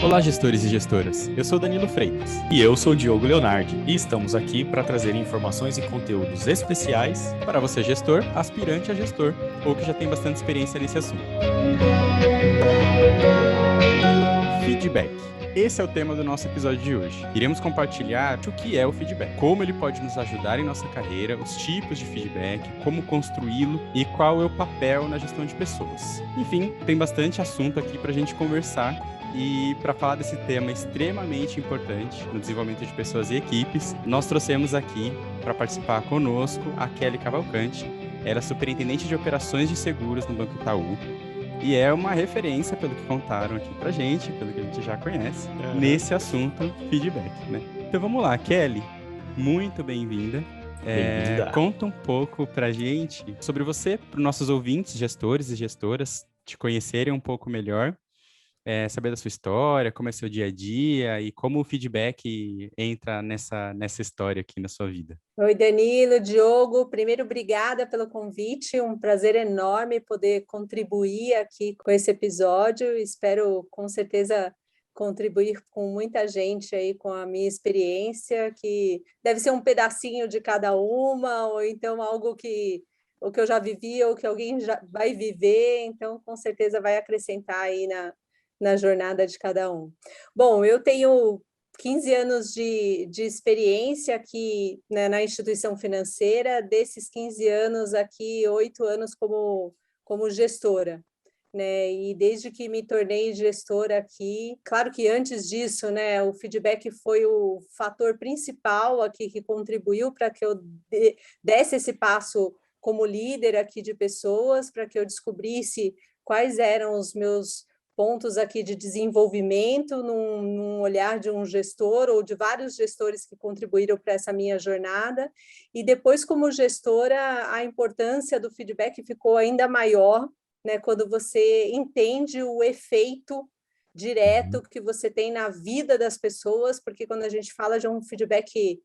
Olá, gestores e gestoras. Eu sou Danilo Freitas. E eu sou Diogo Leonardi. E estamos aqui para trazer informações e conteúdos especiais para você, gestor, aspirante a gestor, ou que já tem bastante experiência nesse assunto. Feedback. Esse é o tema do nosso episódio de hoje. Iremos compartilhar o que é o feedback, como ele pode nos ajudar em nossa carreira, os tipos de feedback, como construí-lo e qual é o papel na gestão de pessoas. Enfim, tem bastante assunto aqui para a gente conversar. E para falar desse tema extremamente importante no desenvolvimento de pessoas e equipes, nós trouxemos aqui para participar conosco a Kelly Cavalcante. Ela é superintendente de operações de seguros no Banco Itaú e é uma referência, pelo que contaram aqui para gente, pelo que a gente já conhece, nesse assunto feedback, né? Então vamos lá, Kelly, muito bem-vinda. Conta um pouco para a gente sobre você, para os nossos ouvintes, gestores e gestoras, te conhecerem um pouco melhor. Saber da sua história, como é seu dia a dia e como o feedback entra nessa história aqui na sua vida. Oi, Danilo, Diogo. Primeiro, obrigada pelo convite. Um prazer enorme poder contribuir aqui com esse episódio. Espero, com certeza, contribuir com muita gente aí com a minha experiência, que deve ser um pedacinho de cada uma, ou então algo que o que eu já vivi ou que alguém já vai viver. Então, com certeza, vai acrescentar aí na jornada de cada um. Bom, eu tenho 15 anos de experiência aqui, né, na instituição financeira. Desses 15 anos aqui, 8 anos como gestora, né? E desde que me tornei gestora aqui, claro que antes disso, né, o feedback foi o fator principal aqui que contribuiu para que eu desse esse passo como líder aqui de pessoas, para que eu descobrisse quais eram os meus pontos aqui de desenvolvimento num olhar de um gestor ou de vários gestores que contribuíram para essa minha jornada. E depois, como gestora, a importância do feedback ficou ainda maior, né, quando você entende o efeito direto que você tem na vida das pessoas, porque quando a gente fala de um feedback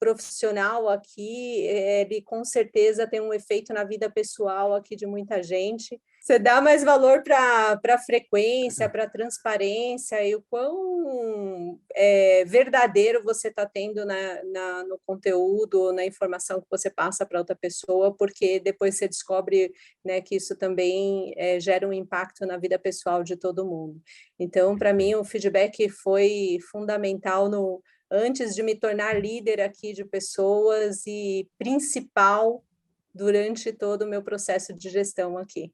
profissional aqui, ele com certeza tem um efeito na vida pessoal aqui de muita gente. Você dá mais valor para a frequência, para a transparência e o quão verdadeiro você está tendo no conteúdo, na informação que você passa para outra pessoa, porque depois você descobre, né, que isso também gera um impacto na vida pessoal de todo mundo. Então, para mim, o feedback foi fundamental antes de me tornar líder aqui de pessoas e principal durante todo o meu processo de gestão aqui.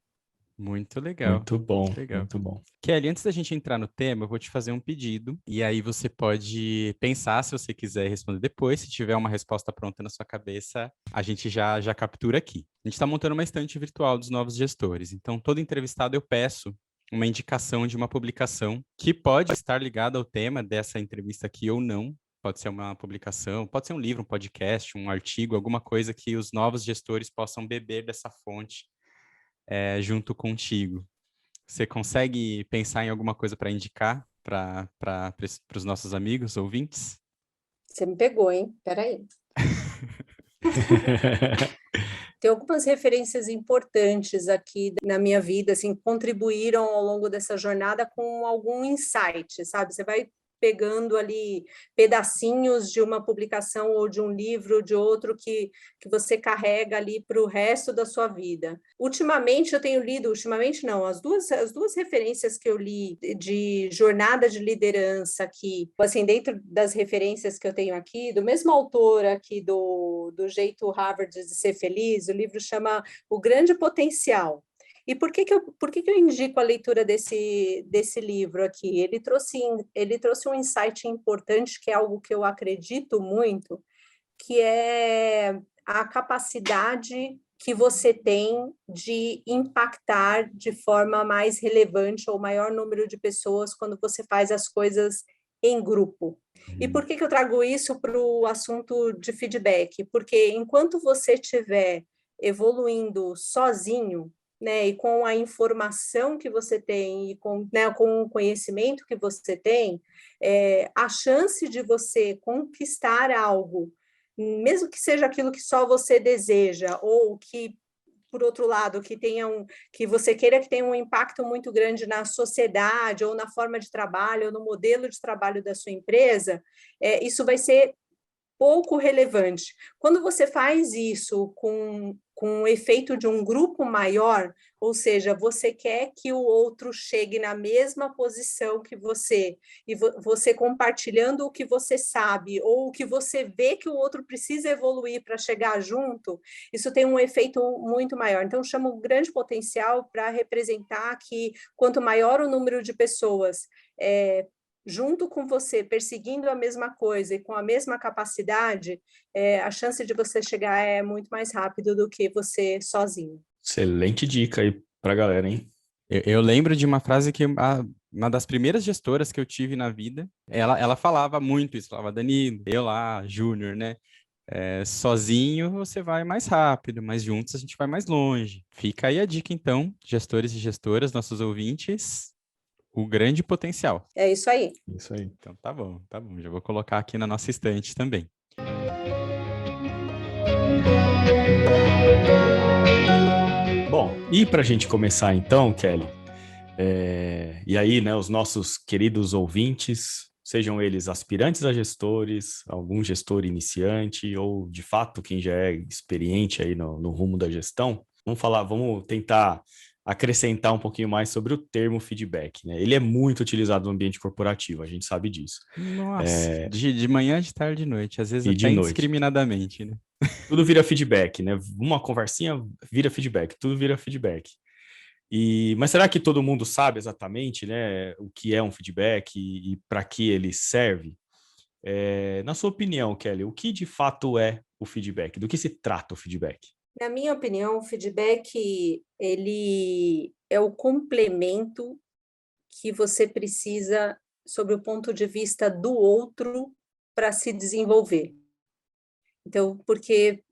Muito legal. Muito bom, muito legal. Muito bom. Kelly, antes da gente entrar no tema, eu vou te fazer um pedido, e aí você pode pensar se você quiser responder depois. Se tiver uma resposta pronta na sua cabeça, a gente já captura aqui. A gente está montando uma estante virtual dos novos gestores, então todo entrevistado eu peço uma indicação de uma publicação que pode estar ligada ao tema dessa entrevista aqui ou não. Pode ser uma publicação, pode ser um livro, um podcast, um artigo, alguma coisa que os novos gestores possam beber dessa fonte junto contigo. Você consegue pensar em alguma coisa para indicar para os nossos amigos, ouvintes? Você me pegou, hein? Peraí. Tem algumas referências importantes aqui na minha vida, assim, contribuíram ao longo dessa jornada com algum insight, sabe? Você vai pegando ali pedacinhos de uma publicação ou de um livro, de outro, que você carrega ali para o resto da sua vida. Ultimamente eu tenho lido, as duas referências que eu li de jornada de liderança aqui, assim, dentro das referências que eu tenho aqui, do mesmo autor aqui do Jeito Harvard de Ser Feliz, o livro chama O Grande Potencial. E por que eu indico a leitura desse livro aqui? Ele trouxe um insight importante, que é algo que eu acredito muito, que é a capacidade que você tem de impactar de forma mais relevante ou maior número de pessoas quando você faz as coisas em grupo. E por que eu trago isso para o assunto de feedback? Porque enquanto você estiver evoluindo sozinho, né, e com a informação que você tem e com o conhecimento que você tem, a chance de você conquistar algo, mesmo que seja aquilo que só você deseja ou que por outro lado, que você queira que tenha um impacto muito grande na sociedade, ou na forma de trabalho, ou no modelo de trabalho da sua empresa, isso vai ser pouco relevante. Quando você faz isso com o efeito de um grupo maior, ou seja, você quer que o outro chegue na mesma posição que você, e você compartilhando o que você sabe, ou o que você vê que o outro precisa evoluir para chegar junto, isso tem um efeito muito maior. Então, chamo o grande potencial para representar que quanto maior o número de pessoas junto com você, perseguindo a mesma coisa e com a mesma capacidade, a chance de você chegar é muito mais rápido do que você sozinho. Excelente dica aí pra galera, hein? Eu lembro de uma frase que uma das primeiras gestoras que eu tive na vida, ela falava muito isso, falava, Danilo, eu lá, Júnior, né? Sozinho você vai mais rápido, mas juntos a gente vai mais longe. Fica aí a dica, então, gestores e gestoras, nossos ouvintes, o grande potencial. É isso aí. Isso aí. Então tá bom. Já vou colocar aqui na nossa estante também. Bom, e para a gente começar então, Kelly, e aí, né, os nossos queridos ouvintes, sejam eles aspirantes a gestores, algum gestor iniciante ou, de fato, quem já é experiente aí no rumo da gestão, vamos tentar acrescentar um pouquinho mais sobre o termo feedback, né? Ele é muito utilizado no ambiente corporativo, a gente sabe disso. Nossa, de manhã, de tarde, de noite, às vezes E até de noite. indiscriminadamente, né? Tudo vira feedback, né? Uma conversinha vira feedback, tudo vira feedback. Mas será que todo mundo sabe exatamente, né, o que é um feedback e para que ele serve? Na sua opinião, Kelly, o que de fato é o feedback? Do que se trata o feedback? Na minha opinião, o feedback ele é o complemento que você precisa sob o ponto de vista do outro para se desenvolver. Então, porque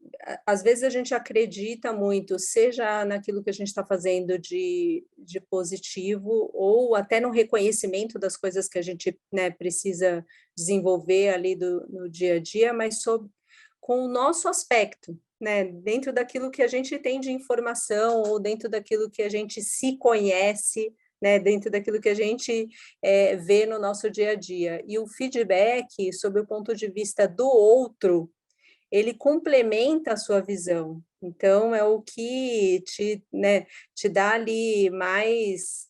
às vezes a gente acredita muito, seja naquilo que a gente está fazendo de positivo, ou até no reconhecimento das coisas que a gente, né, precisa desenvolver ali no dia a dia, mas com o nosso aspecto, né, dentro daquilo que a gente tem de informação, ou dentro daquilo que a gente se conhece, né, dentro daquilo que a gente vê no nosso dia a dia. E o feedback, sob o ponto de vista do outro, ele complementa a sua visão. Então, é o que te dá ali mais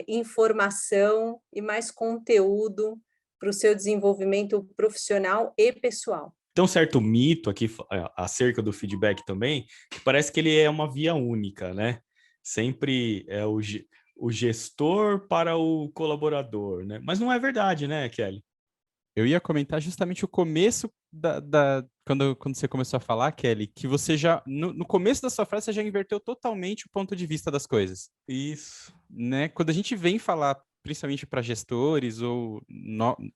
informação e mais conteúdo para o seu desenvolvimento profissional e pessoal. Tem um certo mito aqui acerca do feedback também, que parece que ele é uma via única, né? Sempre é o gestor para o colaborador, né? Mas não é verdade, né, Kelly? Eu ia comentar justamente o começo quando você começou a falar, Kelly, que você já, no começo da sua frase, você já inverteu totalmente o ponto de vista das coisas. Isso. Né? Quando a gente vem falar, principalmente para gestores, ou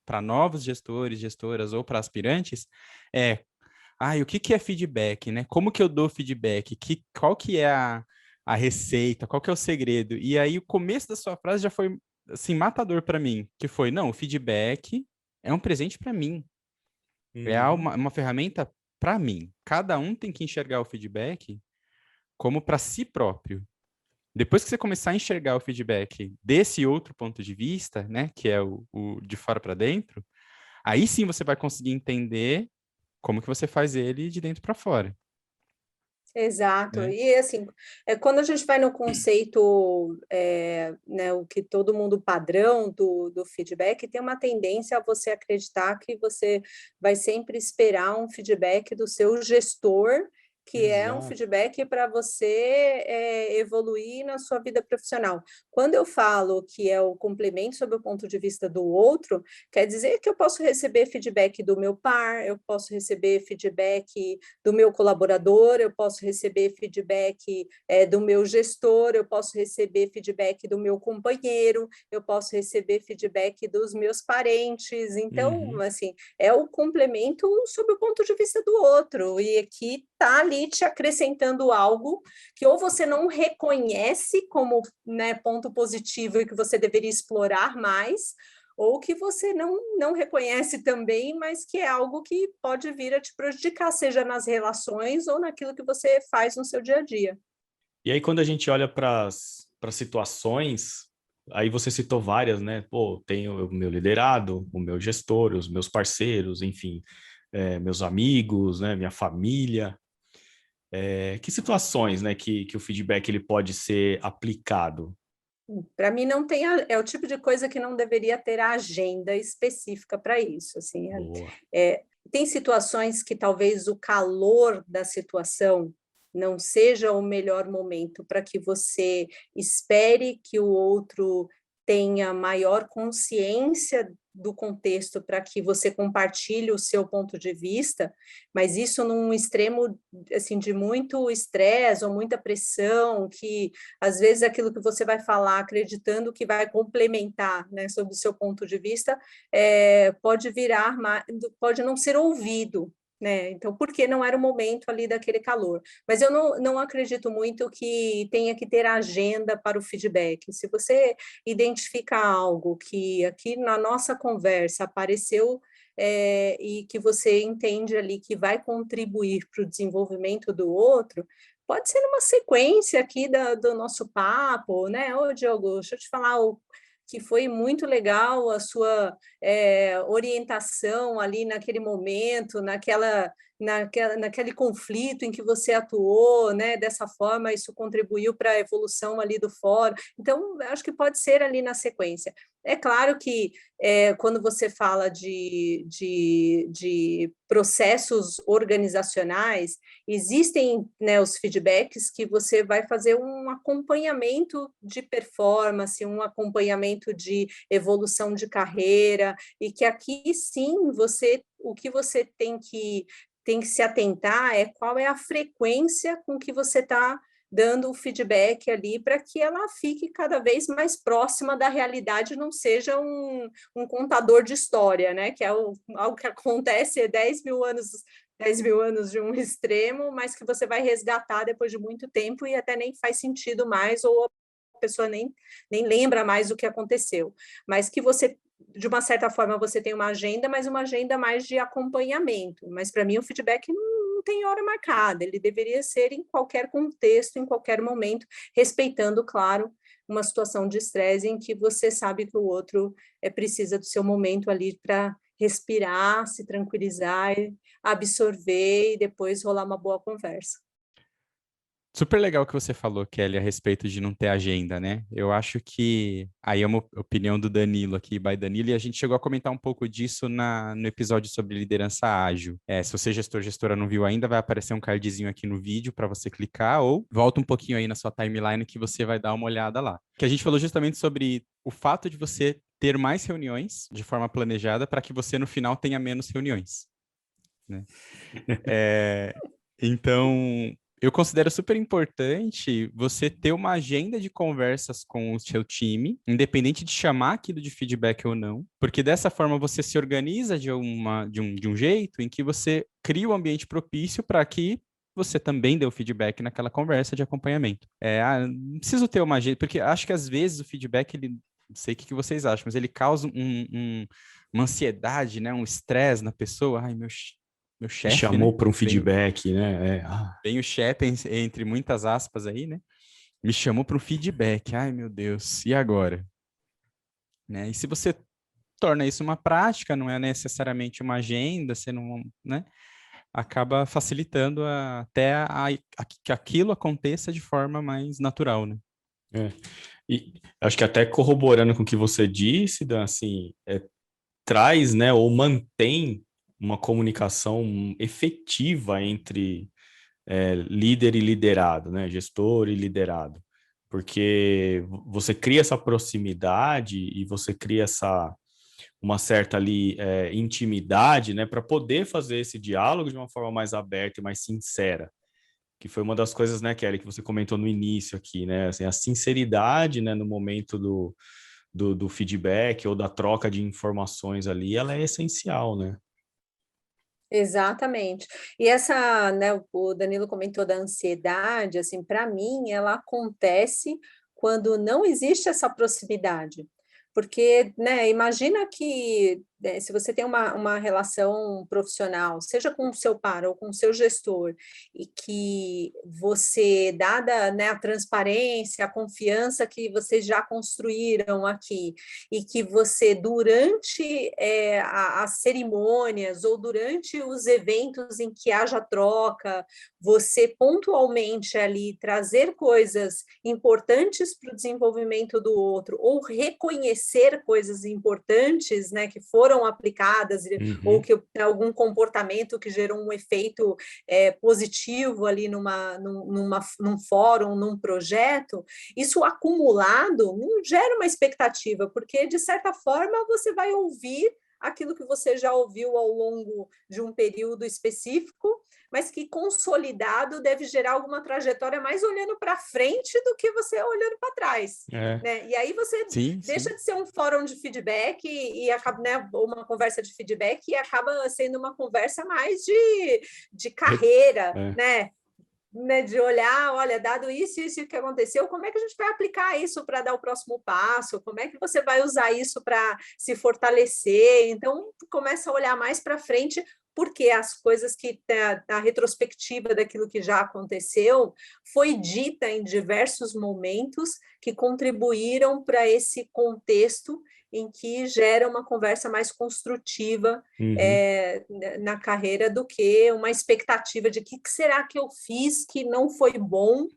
para novos gestores, gestoras, ou para aspirantes, o que é feedback, né? Como que eu dou feedback? Qual que é a receita? Qual que é o segredo? E aí, o começo da sua frase já foi, assim, matador para mim, que foi, não, o feedback é um presente para mim. É uma ferramenta para mim. Cada um tem que enxergar o feedback como para si próprio. Depois que você começar a enxergar o feedback desse outro ponto de vista, né, que é o de fora para dentro, aí sim você vai conseguir entender como que você faz ele de dentro para fora. Exato. Né? E assim, quando a gente vai no conceito, né, o que todo mundo padrão do feedback, tem uma tendência a você acreditar que você vai sempre esperar um feedback do seu gestor, que é um feedback para você evoluir na sua vida profissional. Quando eu falo que é o complemento sob o ponto de vista do outro, quer dizer que eu posso receber feedback do meu par, eu posso receber feedback do meu colaborador, eu posso receber feedback do meu gestor, eu posso receber feedback do meu companheiro, eu posso receber feedback dos meus parentes. Então, assim, é o complemento sob o ponto de vista do outro, e aqui está ali te acrescentando algo que ou você não reconhece como, né, ponto positivo e que você deveria explorar mais, ou que você não reconhece também, mas que é algo que pode vir a te prejudicar, seja nas relações ou naquilo que você faz no seu dia a dia. E aí, quando a gente olha para as situações, aí você citou várias, né? Pô, tenho o meu liderado, o meu gestor, os meus parceiros, enfim, meus amigos, né? Minha família. Que situações, né, que o feedback ele pode ser aplicado? Para mim não tem é o tipo de coisa que não deveria ter a agenda específica para isso, assim, Boa. tem situações que talvez o calor da situação não seja o melhor momento para que você espere que o outro tenha maior consciência do contexto para que você compartilhe o seu ponto de vista, mas isso num extremo assim de muito estresse ou muita pressão, que às vezes aquilo que você vai falar acreditando que vai complementar, né, sobre o seu ponto de vista, pode virar, pode não ser ouvido, né? Então, porque não era o momento ali daquele calor. Mas eu não acredito muito que tenha que ter agenda para o feedback. Se você identifica algo que aqui na nossa conversa apareceu e que você entende ali que vai contribuir para o desenvolvimento do outro, pode ser numa sequência aqui do nosso papo, né? Ô, Diogo, deixa eu te falar que foi muito legal a sua orientação ali naquele momento, naquele conflito em que você atuou, né? Dessa forma, isso contribuiu para a evolução ali do fórum. Então, acho que pode ser ali na sequência. É claro que quando você fala de processos organizacionais, existem, né, os feedbacks que você vai fazer um acompanhamento de performance, um acompanhamento de evolução de carreira, e que aqui sim o que você tem que se atentar é qual é a frequência com que você está dando o feedback ali para que ela fique cada vez mais próxima da realidade, não seja um contador de história, né? Que é algo que acontece 10 mil anos de um extremo, mas que você vai resgatar depois de muito tempo e até nem faz sentido mais, ou a pessoa nem lembra mais o que aconteceu. Mas que você, de uma certa forma, você tem uma agenda, mas uma agenda mais de acompanhamento. Mas, para mim, o feedback não tem hora marcada, ele deveria ser em qualquer contexto, em qualquer momento, respeitando, claro, uma situação de estresse em que você sabe que o outro precisa do seu momento ali para respirar, se tranquilizar, absorver e depois rolar uma boa conversa. Super legal o que você falou, Kelly, a respeito de não ter agenda, né? Eu acho que aí é uma opinião do Danilo aqui, by Danilo, e a gente chegou a comentar um pouco disso no episódio sobre liderança ágil. Se você, gestora, não viu ainda, vai aparecer um cardzinho aqui no vídeo para você clicar, ou volta um pouquinho aí na sua timeline que você vai dar uma olhada lá. Que a gente falou justamente sobre o fato de você ter mais reuniões de forma planejada para que você, no final, tenha menos reuniões, né? Então, eu considero super importante você ter uma agenda de conversas com o seu time, independente de chamar aquilo de feedback ou não, porque dessa forma você se organiza de um jeito em que você cria um ambiente propício para que você também dê o feedback naquela conversa de acompanhamento. Não preciso ter uma agenda, porque acho que às vezes o feedback, ele, não sei o que vocês acham, mas ele causa uma ansiedade, né, um estresse na pessoa. Ai, meu chefe, Chamou né? para um feedback, né? Bem o chefe, entre muitas aspas aí, né? Me chamou para um feedback. Ai, meu Deus, e agora? Né? E se você torna isso uma prática, não é necessariamente uma agenda, você não, né? Acaba facilitando que aquilo aconteça de forma mais natural, né? E acho que até corroborando com o que você disse, Dan, assim, traz, né, ou mantém uma comunicação efetiva entre líder e liderado, né, gestor e liderado, porque você cria essa proximidade e você cria uma certa ali intimidade, né, para poder fazer esse diálogo de uma forma mais aberta e mais sincera, que foi uma das coisas, né, Kelly, que você comentou no início aqui, né, assim, a sinceridade, né, no momento do feedback ou da troca de informações ali, ela é essencial, né? Exatamente. E essa, né, o Danilo comentou da ansiedade, assim, para mim, ela acontece quando não existe essa proximidade. Porque, né, imagina que se você tem uma relação profissional, seja com o seu par ou com o seu gestor, e que você, dada, né, a transparência, a confiança que vocês já construíram aqui, e que você, durante as cerimônias ou durante os eventos em que haja troca, você pontualmente ali trazer coisas importantes para o desenvolvimento do outro, ou reconhecer coisas importantes, né, que foram aplicadas, ou que algum comportamento que gerou um efeito positivo ali num fórum, num projeto, isso acumulado não gera uma expectativa, porque, de certa forma, você vai ouvir aquilo que você já ouviu ao longo de um período específico, mas que consolidado deve gerar alguma trajetória mais olhando para frente do que você olhando para trás. Né? E aí você deixa de ser um fórum de feedback e acaba, né, uma conversa de feedback, e acaba sendo uma conversa mais de carreira, né? De olhar, olha, dado isso que aconteceu, como é que a gente vai aplicar isso para dar o próximo passo? Como é que você vai usar isso para se fortalecer? Então, começa a olhar mais para frente, porque as coisas que a retrospectiva daquilo que já aconteceu foi dita em diversos momentos que contribuíram para esse contexto em que gera uma conversa mais construtiva na carreira do que uma expectativa de que será que eu fiz que não foi bom,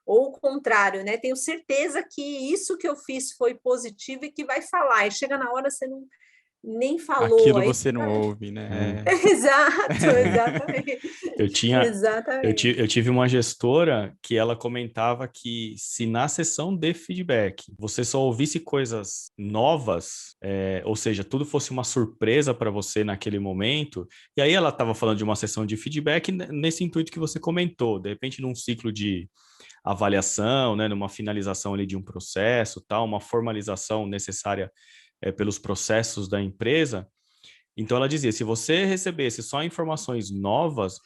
ou o contrário, né? Tenho certeza que isso que eu fiz foi positivo e que vai falar, e chega na hora você nem falou. Aquilo aí você não ouve, né? Exato, exatamente. Eu tive uma gestora que ela comentava que se na sessão de feedback você só ouvisse coisas novas, ou seja, tudo fosse uma surpresa para você naquele momento, e aí ela estava falando de uma sessão de feedback nesse intuito que você comentou, de repente num ciclo de avaliação, né, numa finalização ali de um processo, tal, uma formalização necessária pelos processos da empresa. Então ela dizia, se você recebesse só informações novas,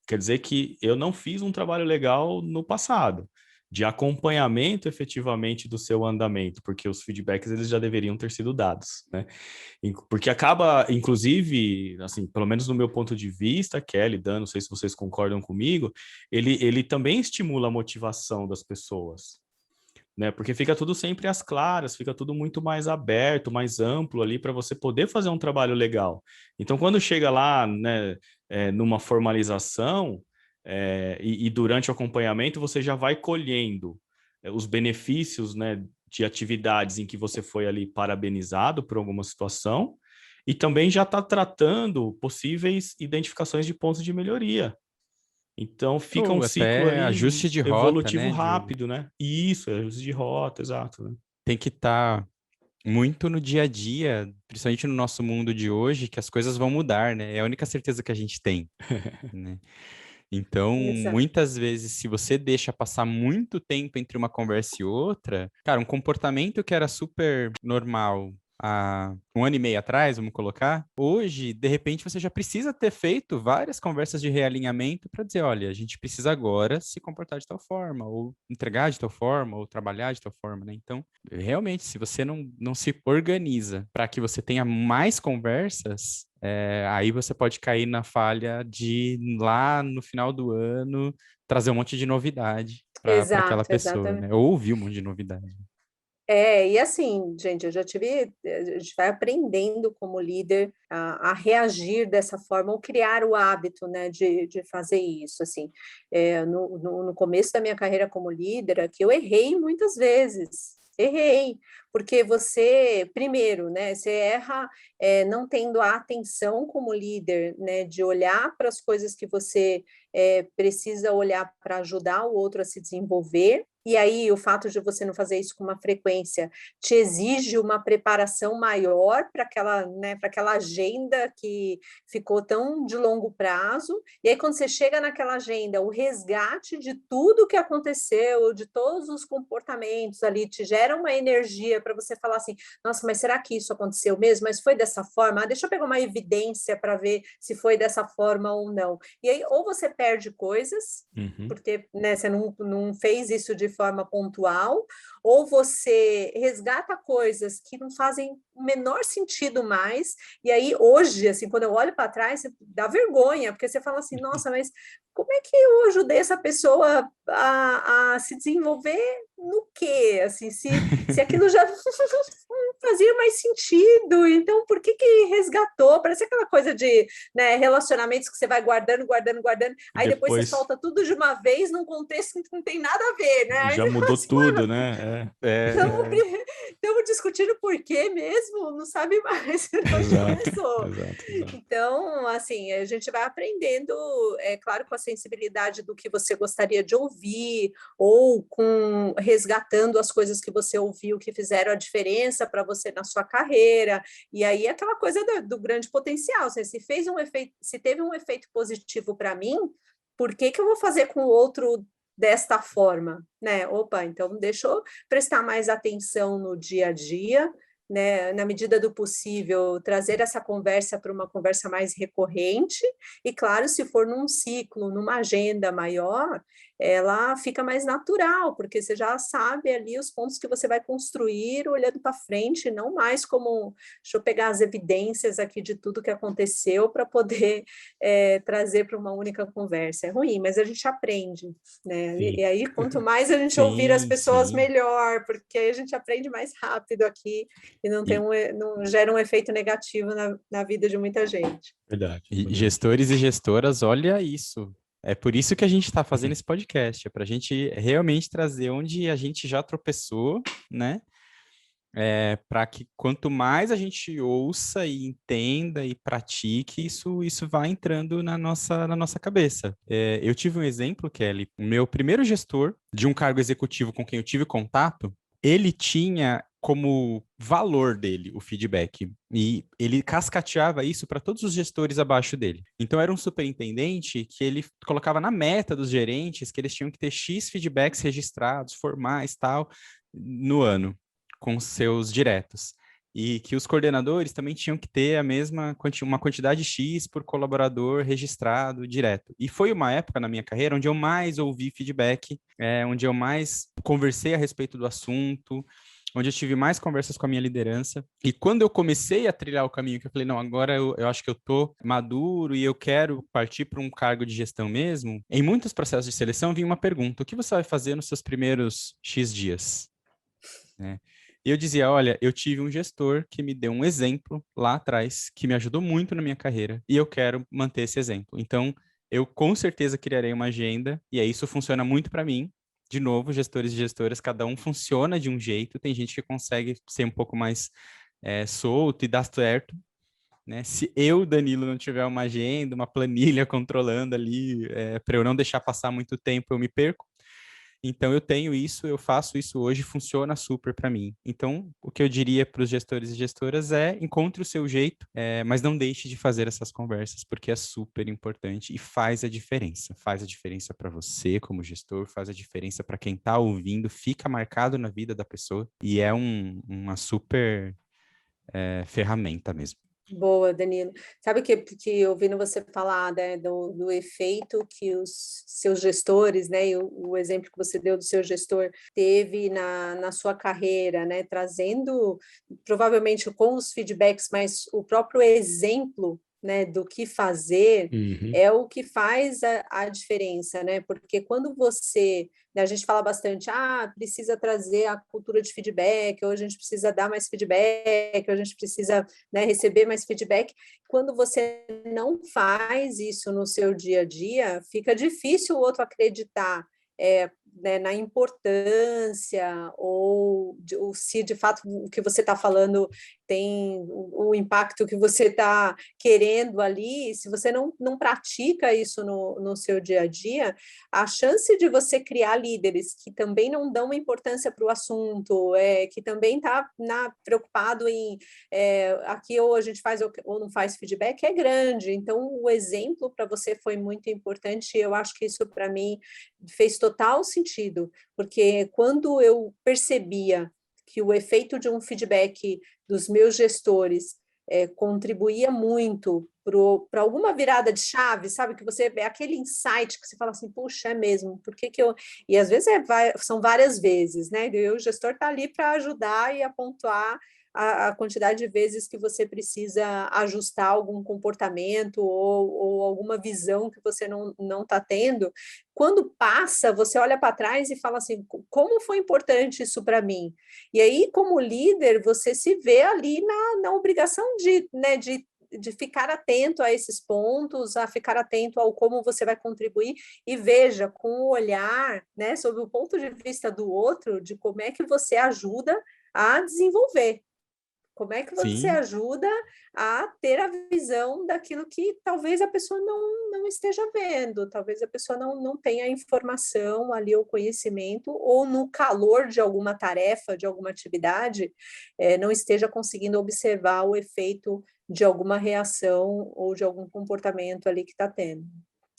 quer dizer que eu não fiz um trabalho legal no passado, de acompanhamento efetivamente do seu andamento, porque os feedbacks eles já deveriam ter sido dados, né? Porque acaba, inclusive, assim, pelo menos no meu ponto de vista, Kelly, Dan, não sei se vocês concordam comigo, ele também estimula a motivação das pessoas, né? Porque fica tudo sempre às claras, fica tudo muito mais aberto, mais amplo ali para você poder fazer um trabalho legal. Então, quando chega lá, né, numa formalização, e durante o acompanhamento, você já vai colhendo os benefícios, né, de atividades em que você foi ali parabenizado por alguma situação, e também já está tratando possíveis identificações de pontos de melhoria. Então fica um ciclo até ali ajuste de rota, evolutivo né, rápido, né? Isso, ajuste de rota, exato, né? Tem que estar muito no dia a dia, principalmente no nosso mundo de hoje, que as coisas vão mudar, né? É a única certeza que a gente tem, né? Então, Exato. muitas vezes, se você deixa passar muito tempo entre uma conversa e outra, cara, um comportamento que era super normal há um ano e meio atrás, vamos colocar, hoje, de repente, você já precisa ter feito várias conversas de realinhamento para dizer, olha, a gente precisa agora se comportar de tal forma, ou entregar de tal forma, ou trabalhar de tal forma, né? Então, realmente, se você não se organiza para que você tenha mais conversas, aí você pode cair na falha de, lá no final do ano, trazer um monte de novidade para aquela Exato, pessoa, exatamente. né? Ou ouvir um monte de novidade. E assim, gente, a gente vai aprendendo como líder a reagir dessa forma, ou criar o hábito, né, de fazer isso, assim. No começo da minha carreira como líder, aqui eu errei muitas vezes, porque você, primeiro, né, você erra não tendo a atenção como líder, né, de olhar para as coisas que você precisa olhar para ajudar o outro a se desenvolver. E aí, o fato de você não fazer isso com uma frequência te exige uma preparação maior para aquela, né, para aquela agenda que ficou tão de longo prazo. E aí, quando você chega naquela agenda, o resgate de tudo que aconteceu, de todos os comportamentos ali, te gera uma energia para você falar assim: nossa, mas será que isso aconteceu mesmo? Mas foi dessa forma? Deixa eu pegar uma evidência para ver se foi dessa forma ou não. E aí, ou você perde coisas, porque, né, você não fez isso de forma pontual, ou você resgata coisas que não fazem o menor sentido mais, e aí hoje, assim, quando eu olho para trás, dá vergonha, porque você fala assim, nossa, mas como é que eu ajudei essa pessoa a se desenvolver no quê? Assim, se aquilo já não fazia mais sentido, então por que resgatou? Parece aquela coisa de, né, relacionamentos que você vai guardando, aí depois você solta tudo de uma vez num contexto que não tem nada a ver, né? Já mudou assim, tudo, né? Estamos discutindo por quê mesmo, não sabe mais. Exato. Então, assim, a gente vai aprendendo, é claro, com a sensibilidade do que você gostaria de ouvir, ou resgatando as coisas que você ouviu que fizeram a diferença para você na sua carreira. E aí aquela coisa do grande potencial. Se teve um efeito positivo para mim, por que eu vou fazer com o outro desta forma, né? Opa, então deixa eu prestar mais atenção no dia a dia, né? Na medida do possível, trazer essa conversa para uma conversa mais recorrente, e claro, se for num ciclo, numa agenda maior, ela fica mais natural, porque você já sabe ali os pontos que você vai construir olhando para frente, não mais como, deixa eu pegar as evidências aqui de tudo que aconteceu para poder trazer para uma única conversa. É ruim, mas a gente aprende, né? E aí, quanto mais a gente ouvir as pessoas, melhor, porque aí a gente aprende mais rápido aqui e não gera um efeito negativo na vida de muita gente. Verdade. E gestores e gestoras, olha isso. É por isso que a gente está fazendo esse podcast, é para a gente realmente trazer onde a gente já tropeçou, né? Para que quanto mais a gente ouça e entenda e pratique, isso vai entrando na nossa cabeça. Eu tive um exemplo, Kelly, o meu primeiro gestor de um cargo executivo com quem eu tive contato, ele tinha como valor dele o feedback, e ele cascateava isso para todos os gestores abaixo dele. Então era um superintendente que ele colocava na meta dos gerentes que eles tinham que ter X feedbacks registrados, formais, tal, no ano, com seus diretos. E que os coordenadores também tinham que ter uma quantidade X por colaborador registrado direto. E foi uma época na minha carreira onde eu mais ouvi feedback, onde eu mais conversei a respeito do assunto, onde eu tive mais conversas com a minha liderança. E quando eu comecei a trilhar o caminho, que eu falei, não, agora eu acho que eu tô maduro e eu quero partir para um cargo de gestão mesmo, em muitos processos de seleção vinha uma pergunta: o que você vai fazer nos seus primeiros X dias? E eu dizia, olha, eu tive um gestor que me deu um exemplo lá atrás, que me ajudou muito na minha carreira, e eu quero manter esse exemplo. Então, eu com certeza criarei uma agenda, e aí isso funciona muito para mim. De novo, gestores e gestoras, cada um funciona de um jeito, tem gente que consegue ser um pouco mais solto e dar certo, né? Se eu, Danilo, não tiver uma agenda, uma planilha controlando ali, para eu não deixar passar muito tempo, eu me perco. Então, eu tenho isso, eu faço isso hoje, funciona super para mim. Então, o que eu diria para os gestores e gestoras é: encontre o seu jeito, mas não deixe de fazer essas conversas, porque é super importante e faz a diferença. Faz a diferença para você como gestor, faz a diferença para quem está ouvindo, fica marcado na vida da pessoa e é uma super ferramenta mesmo. Boa, Danilo. Sabe que ouvindo você falar, né, do efeito que os seus gestores, né, e o exemplo que você deu do seu gestor teve na sua carreira, né, trazendo provavelmente com os feedbacks, mas o próprio exemplo, né, do que fazer é o que faz a diferença, né? Porque quando você, né, a gente fala bastante, precisa trazer a cultura de feedback, ou a gente precisa dar mais feedback, ou a gente precisa, né, receber mais feedback. Quando você não faz isso no seu dia a dia, fica difícil o outro acreditar né, na importância, ou se de fato o que você está falando tem o impacto que você está querendo ali. Se você não pratica isso no seu dia a dia, a chance de você criar líderes que também não dão importância para o assunto, que também está preocupado em aqui ou a gente faz ou não faz feedback, é grande. Então, o exemplo para você foi muito importante, e eu acho que isso para mim fez total sentido, porque quando eu percebia que o efeito de um feedback dos meus gestores contribuía muito para alguma virada de chave, sabe? Que você vê aquele insight que você fala assim, puxa, é mesmo, por que eu... E às vezes são várias vezes, né? E o gestor está ali para ajudar e apontar a quantidade de vezes que você precisa ajustar algum comportamento ou alguma visão que você não está tendo. Quando passa, você olha para trás e fala assim, como foi importante isso para mim? E aí, como líder, você se vê ali na obrigação de ficar atento a esses pontos, a ficar atento ao como você vai contribuir e veja com o olhar, né, sob o ponto de vista do outro, de como é que você ajuda a desenvolver. Como é que você Sim. ajuda a ter a visão daquilo que talvez a pessoa não esteja vendo, talvez a pessoa não tenha a informação ali, o conhecimento, ou no calor de alguma tarefa, de alguma atividade, não esteja conseguindo observar o efeito de alguma reação ou de algum comportamento ali que está tendo.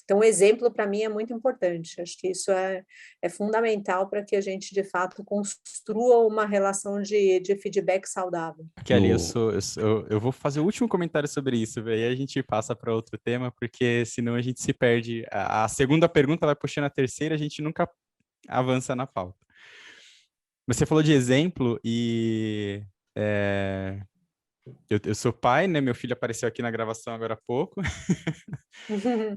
Então, o exemplo, para mim, é muito importante. Acho que isso é fundamental para que a gente, de fato, construa uma relação de feedback saudável. Kelly, eu vou fazer o último comentário sobre isso, aí a gente passa para outro tema, porque senão a gente se perde. A segunda pergunta vai puxando a terceira, a gente nunca avança na pauta. Você falou de exemplo e... Eu sou pai, né? Meu filho apareceu aqui na gravação agora há pouco.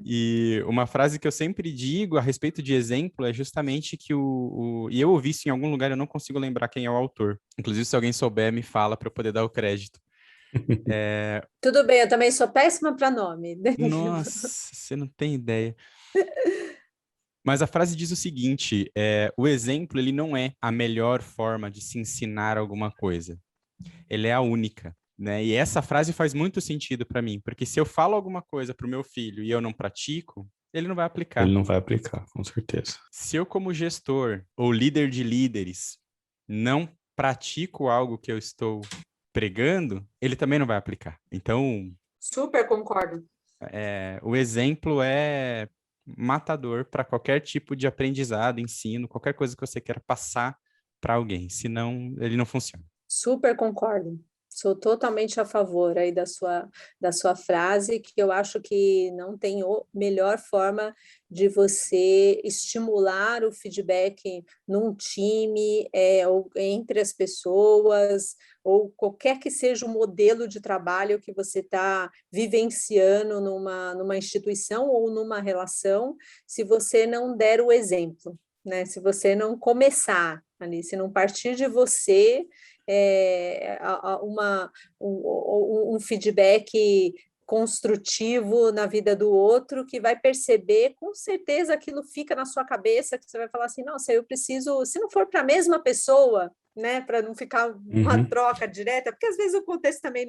E uma frase que eu sempre digo a respeito de exemplo é justamente que e eu ouvi isso em algum lugar, eu não consigo lembrar quem é o autor. Inclusive, se alguém souber, me fala para eu poder dar o crédito. Tudo bem, eu também sou péssima para nome. Nossa, você não tem ideia. Mas a frase diz o seguinte, o exemplo ele não é a melhor forma de se ensinar alguma coisa. Ele é a única. Né? E essa frase faz muito sentido para mim, porque se eu falo alguma coisa para o meu filho e eu não pratico, ele não vai aplicar. Ele não vai aplicar, com certeza. Se eu, como gestor ou líder de líderes, não pratico algo que eu estou pregando, ele também não vai aplicar. Então... Super concordo. O exemplo é matador para qualquer tipo de aprendizado, ensino, qualquer coisa que você queira passar para alguém, senão ele não funciona. Super concordo. Sou totalmente a favor aí da sua frase, que eu acho que não tem melhor forma de você estimular o feedback num time, ou entre as pessoas, ou qualquer que seja o modelo de trabalho que você está vivenciando numa instituição ou numa relação, se você não der o exemplo, né? Se você não começar ali, se não partir de você, um feedback construtivo na vida do outro, que vai perceber, com certeza aquilo fica na sua cabeça, que você vai falar assim, nossa, eu preciso, se não for para a mesma pessoa, né, para não ficar uma troca direta, porque às vezes o contexto também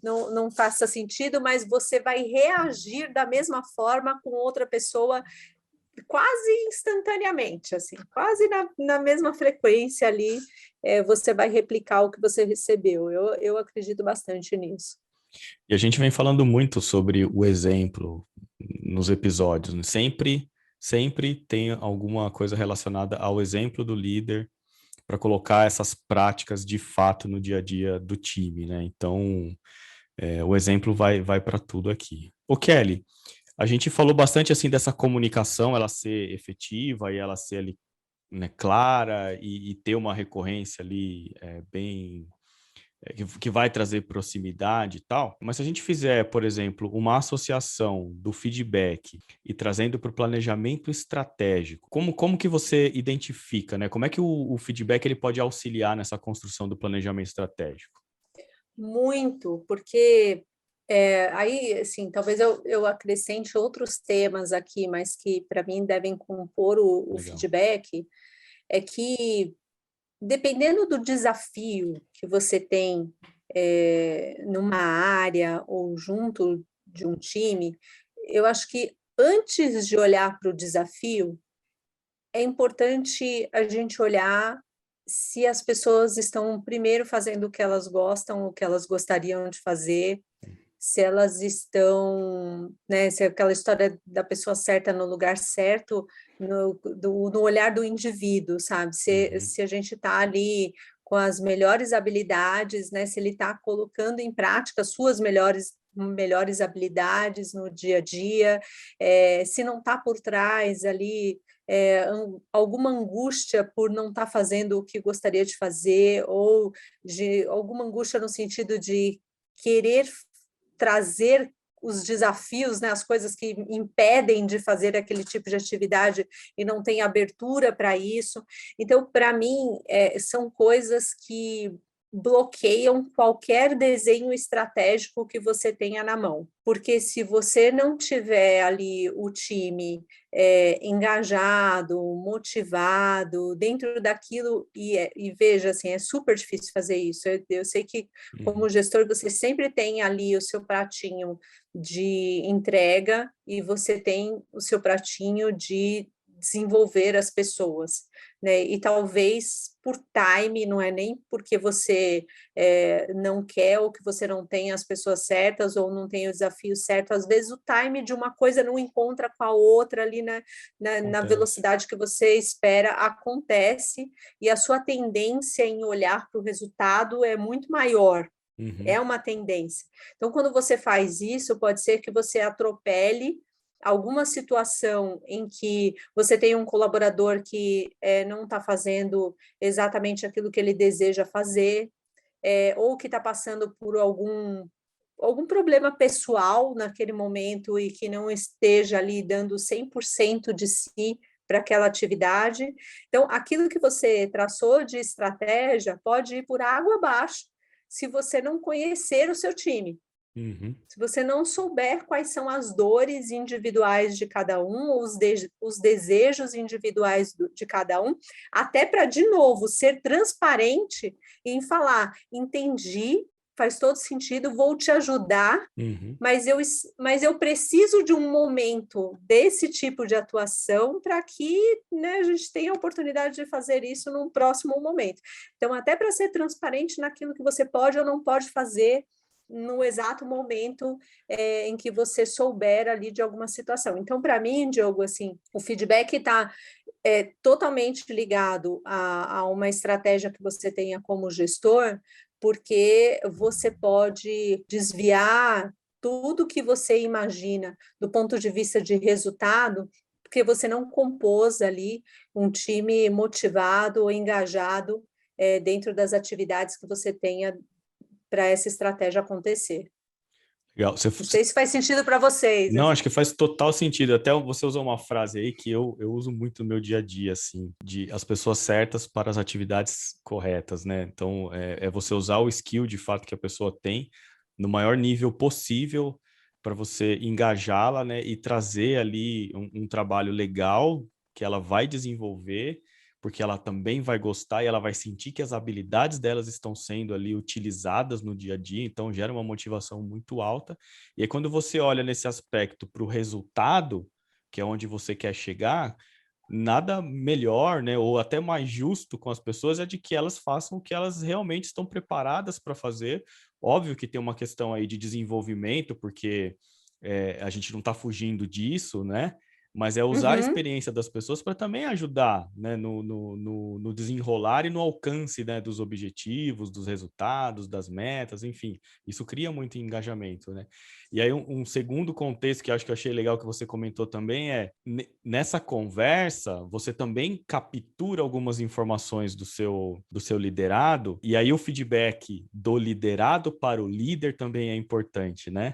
não faça sentido, mas você vai reagir da mesma forma com outra pessoa quase instantaneamente, assim, quase na mesma frequência ali, você vai replicar o que você recebeu. Eu acredito bastante nisso. E a gente vem falando muito sobre o exemplo nos episódios, né? Sempre tem alguma coisa relacionada ao exemplo do líder para colocar essas práticas de fato no dia a dia do time, né? Então, o exemplo vai para tudo aqui. Ô, Kelly, a gente falou bastante assim dessa comunicação, ela ser efetiva e ela ser ali, né, clara e ter uma recorrência ali bem que vai trazer proximidade e tal. Mas se a gente fizer, por exemplo, uma associação do feedback e trazendo para o planejamento estratégico, como que você identifica, né? Como é que o feedback ele pode auxiliar nessa construção do planejamento estratégico? Muito, porque aí, assim, talvez eu acrescente outros temas aqui, mas que para mim devem compor o feedback, é que dependendo do desafio que você tem numa área ou junto de um time, eu acho que antes de olhar para o desafio, é importante a gente olhar se as pessoas estão primeiro fazendo o que elas gostam, o que elas gostariam de fazer, se elas estão, né, se aquela história da pessoa certa no lugar certo, no olhar do indivíduo, sabe? Se a gente está ali com as melhores habilidades, né? Se ele está colocando em prática suas melhores habilidades no dia a dia, se não está por trás ali alguma angústia por não estar fazendo o que gostaria de fazer, ou de alguma angústia no sentido de querer trazer os desafios, né, as coisas que impedem de fazer aquele tipo de atividade e não tem abertura para isso. Então, para mim, são coisas que bloqueiam qualquer desenho estratégico que você tenha na mão. Porque se você não tiver ali o time engajado, motivado, dentro daquilo, e veja, assim, é super difícil fazer isso. Eu sei que, como gestor, você sempre tem ali o seu pratinho de entrega e você tem o seu pratinho de desenvolver as pessoas, né? E talvez por time, não é nem porque você não quer ou que você não tem as pessoas certas ou não tem o desafio certo, às vezes o time de uma coisa não encontra com a outra ali na velocidade que você espera, acontece, e a sua tendência em olhar para o resultado é muito maior. É uma tendência. Então, quando você faz isso, pode ser que você atropele alguma situação em que você tem um colaborador que não está fazendo exatamente aquilo que ele deseja fazer, ou que está passando por algum problema pessoal naquele momento e que não esteja ali dando 100% de si para aquela atividade. Então, aquilo que você traçou de estratégia pode ir por água abaixo se você não conhecer o seu time. Se você não souber quais são as dores individuais de cada um, os desejos individuais de cada um, até para, de novo, ser transparente em falar, entendi, faz todo sentido, vou te ajudar, mas eu preciso de um momento desse tipo de atuação para que, né, a gente tenha a oportunidade de fazer isso num próximo momento. Então, até para ser transparente naquilo que você pode ou não pode fazer no exato momento em que você souber ali de alguma situação. Então, para mim, Diogo, assim, o feedback está totalmente ligado a uma estratégia que você tenha como gestor, porque você pode desviar tudo que você imagina do ponto de vista de resultado, porque você não compôs ali um time motivado ou engajado dentro das atividades que você tenha para essa estratégia acontecer. Legal. Não sei se faz sentido para vocês. Não, acho que faz total sentido. Até você usou uma frase aí que eu uso muito no meu dia a dia, assim, de as pessoas certas para as atividades corretas, né? Então, é você usar o skill, de fato, que a pessoa tem no maior nível possível para você engajá-la, né? E trazer ali um trabalho legal que ela vai desenvolver, porque ela também vai gostar e ela vai sentir que as habilidades delas estão sendo ali utilizadas no dia a dia, então gera uma motivação muito alta. E aí quando você olha nesse aspecto para o resultado, que é onde você quer chegar, nada melhor, né, ou até mais justo com as pessoas é de que elas façam o que elas realmente estão preparadas para fazer. Óbvio que tem uma questão aí de desenvolvimento, porque a gente não está fugindo disso, né? Mas é usar a experiência das pessoas para também ajudar, né, no desenrolar e no alcance, né, dos objetivos, dos resultados, das metas, enfim. Isso cria muito engajamento, né? E aí um segundo contexto que acho que eu achei legal que você comentou também nessa conversa, você também captura algumas informações do seu liderado, e aí o feedback do liderado para o líder também é importante, né?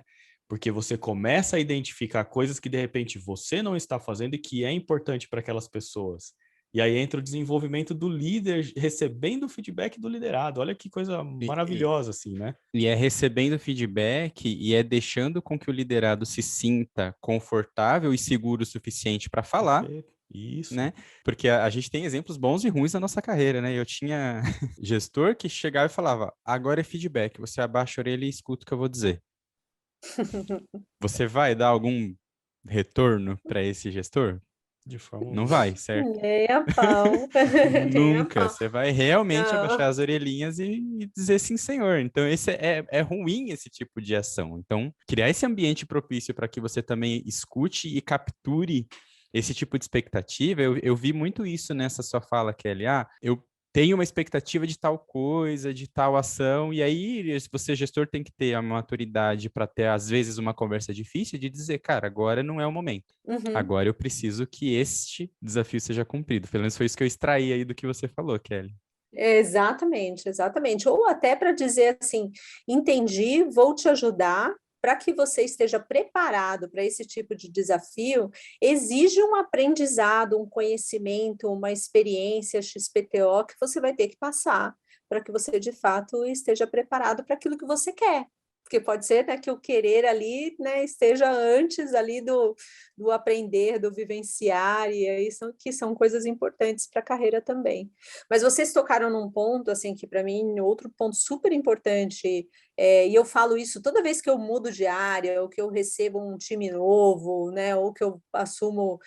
Porque você começa a identificar coisas que, de repente, você não está fazendo e que é importante para aquelas pessoas. E aí entra o desenvolvimento do líder recebendo o feedback do liderado. Olha que coisa maravilhosa, assim, né? E é recebendo feedback e é deixando com que o liderado se sinta confortável e seguro o suficiente para falar. Perfeito. Isso. Né? Porque a gente tem exemplos bons e ruins na nossa carreira, né? Eu tinha gestor que chegava e falava, agora é feedback, você abaixa a orelha e escuta o que eu vou dizer. Você vai dar algum retorno para esse gestor? De forma Não vai, certo? Nem a pau. Nem a Nunca. pau. Você vai realmente Não. abaixar as orelhinhas e dizer sim, senhor. Então, esse é ruim esse tipo de ação. Então, criar esse ambiente propício para que você também escute e capture esse tipo de expectativa, eu vi muito isso nessa sua fala, Kelly. Eu tem uma expectativa de tal coisa, de tal ação, e aí você, gestor, tem que ter a maturidade para ter, às vezes, uma conversa difícil de dizer, cara, agora não é o momento. Uhum. Agora eu preciso que este desafio seja cumprido. Pelo menos foi isso que eu extraí aí do que você falou, Kelly. Exatamente, exatamente. Ou até para dizer assim, entendi, vou te ajudar. Para que você esteja preparado para esse tipo de desafio, exige um aprendizado, um conhecimento, uma experiência XPTO que você vai ter que passar para que você, de fato, esteja preparado para aquilo que você quer. Porque pode ser, né, que o querer ali, né, esteja antes ali do aprender, do vivenciar, e aí são coisas importantes para a carreira também. Mas vocês tocaram num ponto, assim, que para mim, outro ponto super importante, e eu falo isso toda vez que eu mudo de área, ou que eu recebo um time novo, né, ou que eu assumo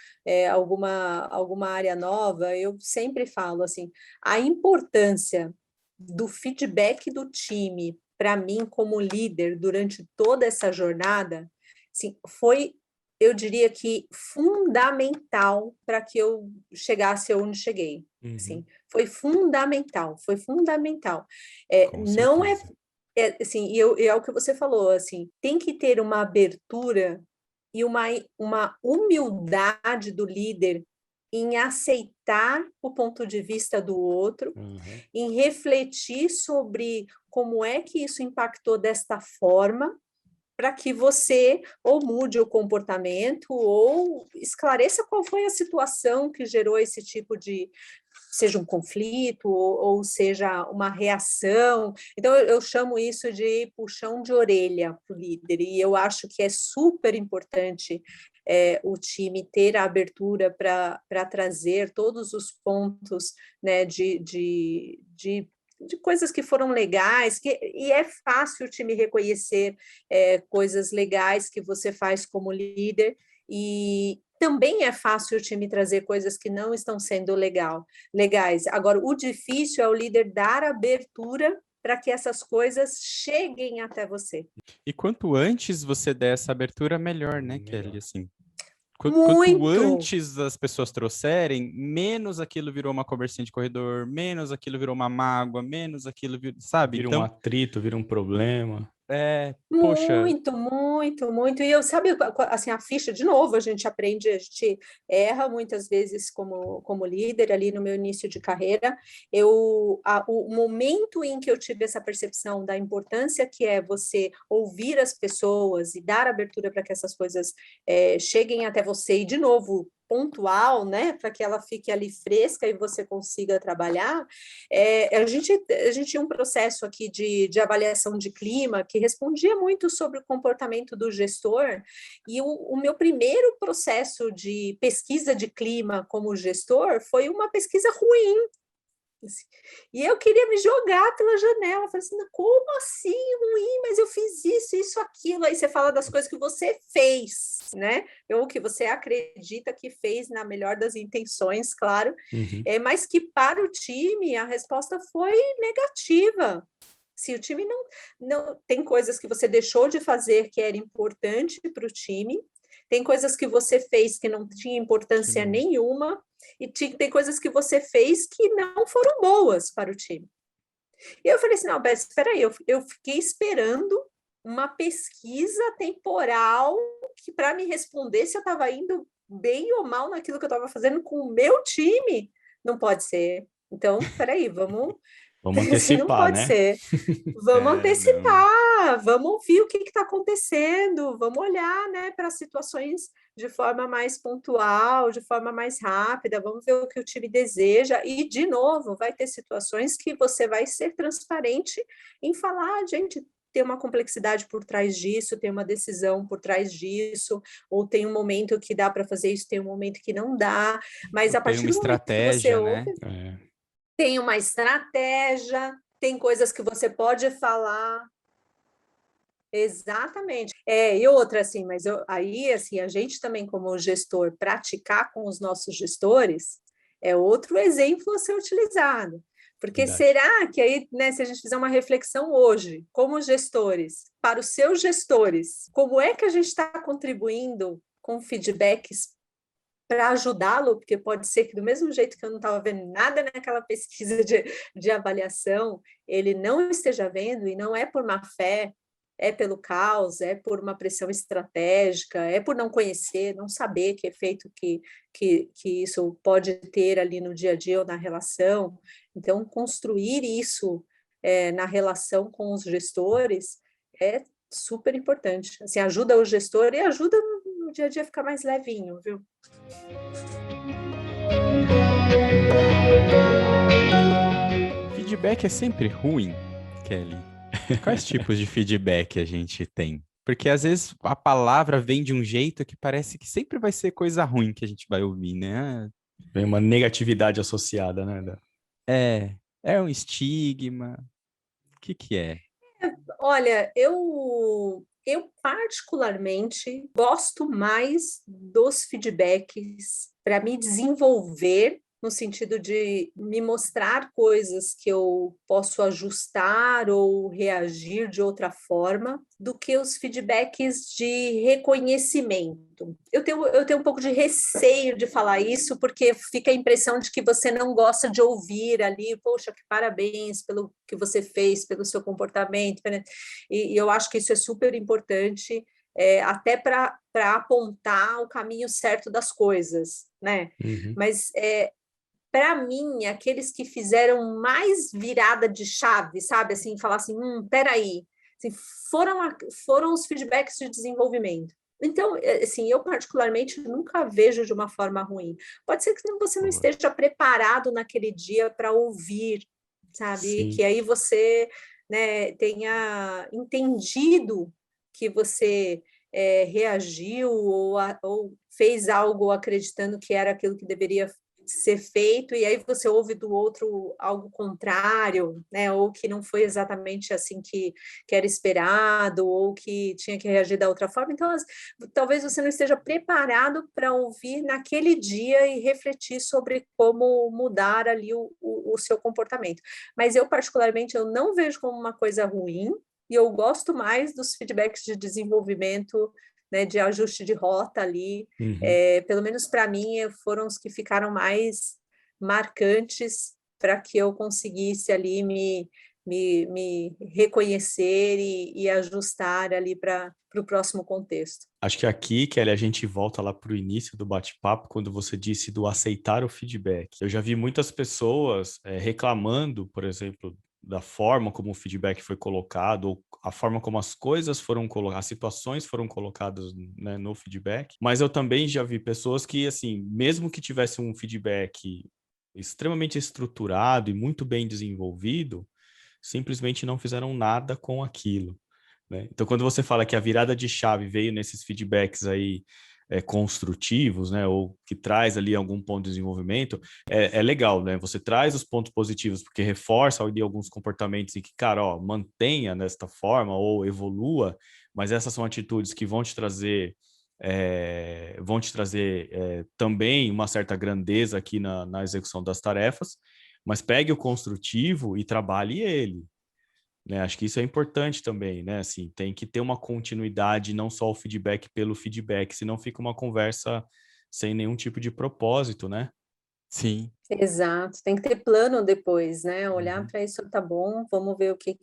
alguma área nova, eu sempre falo, assim, a importância do feedback do time para mim como líder durante toda essa jornada, assim, foi, eu diria que fundamental para que eu chegasse onde cheguei. Assim, foi fundamental, foi fundamental. Com Não certeza. assim, e é o que você falou, assim, tem que ter uma abertura e uma humildade do líder em aceitar o ponto de vista do outro, em refletir sobre como é que isso impactou desta forma, para que você ou mude o comportamento ou esclareça qual foi a situação que gerou esse tipo de, seja um conflito ou seja uma reação. Então, eu chamo isso de puxão de orelha para o líder, e eu acho que é super importante o time ter a abertura para trazer todos os pontos, né, de coisas que foram legais, e é fácil o time reconhecer coisas legais que você faz como líder, e também é fácil o time trazer coisas que não estão sendo legais. Agora, o difícil é o líder dar abertura para que essas coisas cheguem até você. E quanto antes você der essa abertura, melhor, né, Melhor. Kelly? Assim, quanto Muito! antes as pessoas trouxerem, menos aquilo virou uma conversinha de corredor, menos aquilo virou uma mágoa, menos aquilo virou, sabe? Vira um Então, atrito, vira um problema. poxa, Muito, muito, muito. E eu, sabe, assim, a ficha, de novo, a gente aprende, a gente erra muitas vezes como líder ali no meu início de carreira. O momento em que eu tive essa percepção da importância que é você ouvir as pessoas e dar abertura para que essas coisas cheguem até você, e de novo, pontual, né, para que ela fique ali fresca e você consiga trabalhar, a gente tinha um processo aqui de avaliação de clima que respondia muito sobre o comportamento do gestor, e o meu primeiro processo de pesquisa de clima como gestor foi uma pesquisa ruim. Assim. E eu queria me jogar pela janela, falei assim, como assim ruim? Mas eu fiz isso, aquilo. Aí você fala das coisas que você fez, né? Ou que você acredita que fez na melhor das intenções, claro, mas que para o time a resposta foi negativa. Se o time não tem coisas que você deixou de fazer que era importante para o time, tem coisas que você fez que não tinha importância nenhuma, e tem coisas que você fez que não foram boas para o time. E eu falei assim, não, Beth, espera aí, eu fiquei esperando uma pesquisa temporal que para me responder se eu estava indo bem ou mal naquilo que eu estava fazendo com o meu time. Não pode ser. Então, espera aí, vamos assim não antecipar, pode né? ser. Vamos não. antecipar, vamos ouvir o que está acontecendo, vamos olhar, né, para situações de forma mais pontual, de forma mais rápida, vamos ver o que o time deseja, e, de novo, vai ter situações que você vai ser transparente em falar, gente, tem uma complexidade por trás disso, tem uma decisão por trás disso, ou tem um momento que dá para fazer isso, tem um momento que não dá, mas a Tem partir uma do momento que você estratégia, ouve, né? tem uma estratégia, tem coisas que você pode falar. Exatamente. E outra, assim, mas aí, assim, a gente também, como gestor, praticar com os nossos gestores é outro exemplo a ser utilizado. Porque Verdade. será que aí, né, se a gente fizer uma reflexão hoje, como gestores, para os seus gestores, como é que a gente está contribuindo com feedbacks para ajudá-lo, porque pode ser que do mesmo jeito que eu não estava vendo nada naquela pesquisa de avaliação, ele não esteja vendo, e não é por má fé, é pelo caos, é por uma pressão estratégica, é por não conhecer, não saber que efeito que isso pode ter ali no dia a dia ou na relação. Então, construir isso na relação com os gestores é super importante. Assim, ajuda o gestor e ajuda no dia a dia a ficar mais levinho, viu? Feedback é sempre ruim, Kelly? Quais tipos de feedback a gente tem? Porque às vezes a palavra vem de um jeito que parece que sempre vai ser coisa ruim que a gente vai ouvir, né? Vem uma negatividade associada, né? É um estigma. O que é? Olha, eu particularmente gosto mais dos feedbacks para me desenvolver, no sentido de me mostrar coisas que eu posso ajustar ou reagir de outra forma, do que os feedbacks de reconhecimento. Eu tenho um pouco de receio de falar isso, porque fica a impressão de que você não gosta de ouvir ali, poxa, que parabéns pelo que você fez, pelo seu comportamento, e eu acho que isso é super importante, até para apontar o caminho certo das coisas, né? Uhum. Mas para mim, aqueles que fizeram mais virada de chave, sabe? Assim, falar assim, peraí, assim, foram os feedbacks de desenvolvimento. Então, assim, eu particularmente nunca vejo de uma forma ruim. Pode ser que você não esteja preparado naquele dia para ouvir, sabe? Sim. Que aí você, né, tenha entendido que você reagiu ou fez algo acreditando que era aquilo que deveria ser feito, e aí você ouve do outro algo contrário, né? Ou que não foi exatamente assim que era esperado, ou que tinha que reagir da outra forma. Então, talvez você não esteja preparado para ouvir naquele dia e refletir sobre como mudar ali o seu comportamento. Mas eu, particularmente, eu não vejo como uma coisa ruim, e eu gosto mais dos feedbacks de desenvolvimento, né, de ajuste de rota ali, pelo menos para mim, foram os que ficaram mais marcantes para que eu conseguisse ali me reconhecer e ajustar ali para o próximo contexto. Acho que aqui, Kelly, a gente volta lá para o início do bate-papo, quando você disse do aceitar o feedback. Eu já vi muitas pessoas reclamando, por exemplo, da forma como o feedback foi colocado, ou a forma como as coisas foram colocadas, as situações foram colocadas, né, no feedback. Mas eu também já vi pessoas que, assim, mesmo que tivesse um feedback extremamente estruturado e muito bem desenvolvido, simplesmente não fizeram nada com aquilo, né? Então, quando você fala que a virada de chave veio nesses feedbacks aí construtivos, né, ou que traz ali algum ponto de desenvolvimento, é legal, né? Você traz os pontos positivos porque reforça ali alguns comportamentos e que, cara, ó, mantenha desta forma ou evolua, mas essas são atitudes que vão te trazer também uma certa grandeza aqui na execução das tarefas, mas pegue o construtivo e trabalhe ele, né? Acho que isso é importante também, né? Assim, tem que ter uma continuidade, não só o feedback pelo feedback, senão fica uma conversa sem nenhum tipo de propósito, né? Sim. Exato, tem que ter plano depois, né? Olhar Uhum. para isso, tá bom, vamos ver o que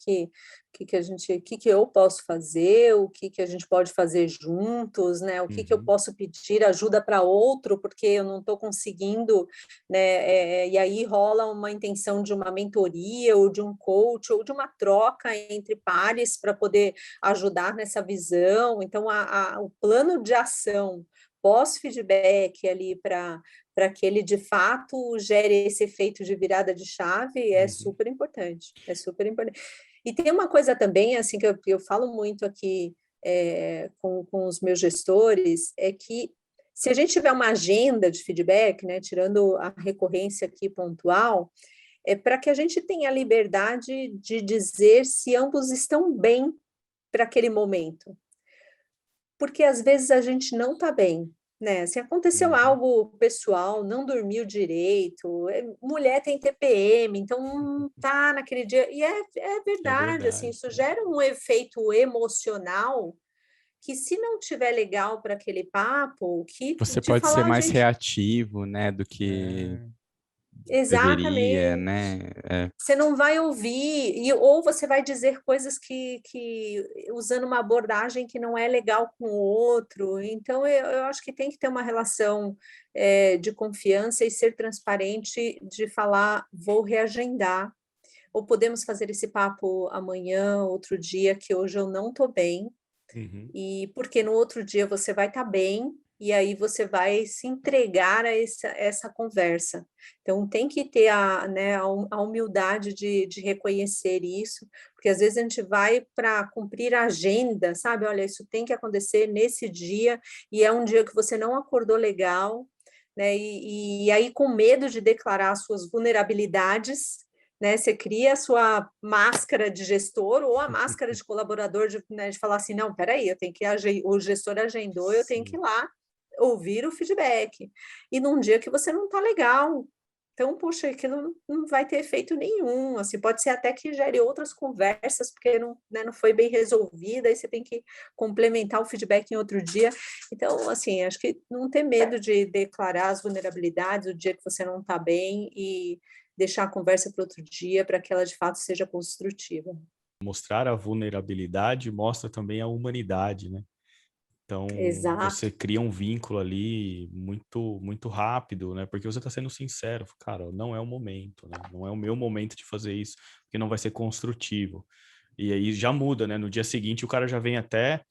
a gente, o que eu posso fazer, o que a gente pode fazer juntos, né? O que eu posso pedir ajuda para outro, porque eu não estou conseguindo, né? E aí rola uma intenção de uma mentoria, ou de um coach, ou de uma troca entre pares para poder ajudar nessa visão. Então, o plano de ação pós-feedback ali para que ele de fato gere esse efeito de virada de chave é super importante, é super importante. E tem uma coisa também, assim, que eu falo muito aqui com os meus gestores, é que se a gente tiver uma agenda de feedback, né, tirando a recorrência aqui pontual, é para que a gente tenha a liberdade de dizer se ambos estão bem para aquele momento. Porque às vezes a gente não está bem, né? Se aconteceu algo pessoal, não dormiu direito, mulher tem TPM, então não está naquele dia. E é verdade, assim, isso gera um efeito emocional que se não tiver legal para aquele papo, que Você de pode ser falar, mais gente, reativo, né, do que deveria, exatamente. né? Você não vai ouvir, ou você vai dizer coisas usando uma abordagem que não é legal com o outro. Então, eu acho que tem que ter uma relação de confiança e ser transparente de falar, vou reagendar, ou podemos fazer esse papo amanhã, outro dia, que hoje eu não estou bem, Uhum. e porque no outro dia você vai estar bem, e aí você vai se entregar a essa conversa. Então, tem que ter a humildade de reconhecer isso, porque às vezes a gente vai para cumprir a agenda, sabe? Olha, isso tem que acontecer nesse dia, e é um dia que você não acordou legal, né? E aí, com medo de declarar as suas vulnerabilidades, né? Você cria a sua máscara de gestor ou a máscara de colaborador de falar assim, não, peraí, eu tenho que o gestor agendou, eu tenho que ir Sim. lá ouvir o feedback. E num dia que você não está legal. Então, puxa, que não vai ter efeito nenhum. Assim, pode ser até que gere outras conversas, porque não foi bem resolvida, aí você tem que complementar o feedback em outro dia. Então, assim, acho que não ter medo de declarar as vulnerabilidades, o dia que você não está bem, e deixar a conversa para outro dia, para que ela de fato seja construtiva. Mostrar a vulnerabilidade mostra também a humanidade, né? Então, você Exato. cria um vínculo ali muito muito rápido, né? Porque você está sendo sincero, cara, não é o momento, né? Não é o meu momento de fazer isso, porque não vai ser construtivo. E aí já muda, né? No dia seguinte o cara já vem até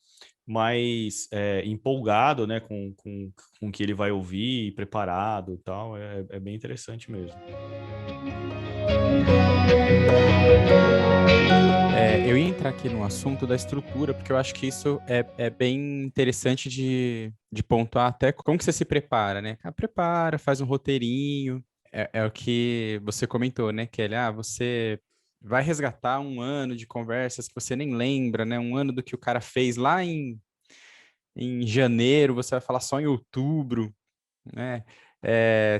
mais empolgado, né? Com o que ele vai ouvir, preparado e tal. É bem interessante mesmo. Eu ia entrar aqui no assunto da estrutura, porque eu acho que isso é bem interessante de pontuar até como que você se prepara, né? Prepara, faz um roteirinho, é o que você comentou, né, Kelly? Você vai resgatar um ano de conversas que você nem lembra, né? Um ano do que o cara fez lá em janeiro, você vai falar só em outubro, né?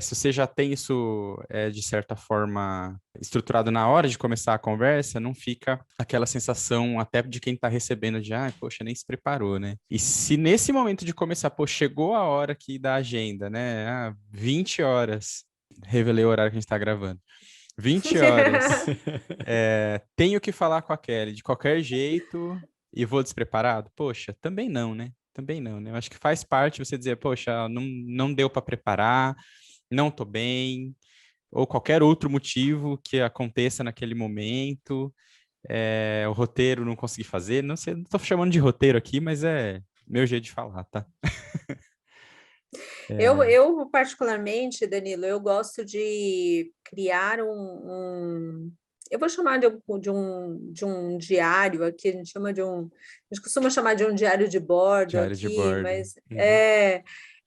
Se você já tem isso de certa forma estruturado na hora de começar a conversa, não fica aquela sensação até de quem está recebendo de, poxa, nem se preparou, né? E se nesse momento de começar, pô, chegou a hora aqui da agenda, né? 20 horas, revelei o horário que a gente está gravando. 20 horas, tenho que falar com a Kelly de qualquer jeito e vou despreparado? Poxa, também não, né? Também não, né? Eu acho que faz parte você dizer, poxa, não deu para preparar, não tô bem, ou qualquer outro motivo que aconteça naquele momento, o roteiro não consegui fazer, não sei, não tô chamando de roteiro aqui, mas é meu jeito de falar, tá? Eu particularmente, Danilo, eu gosto de criar eu vou chamar de um diário aqui, a gente chama a gente costuma chamar de um diário de bordo Diário de aqui, bordo. mas Uhum.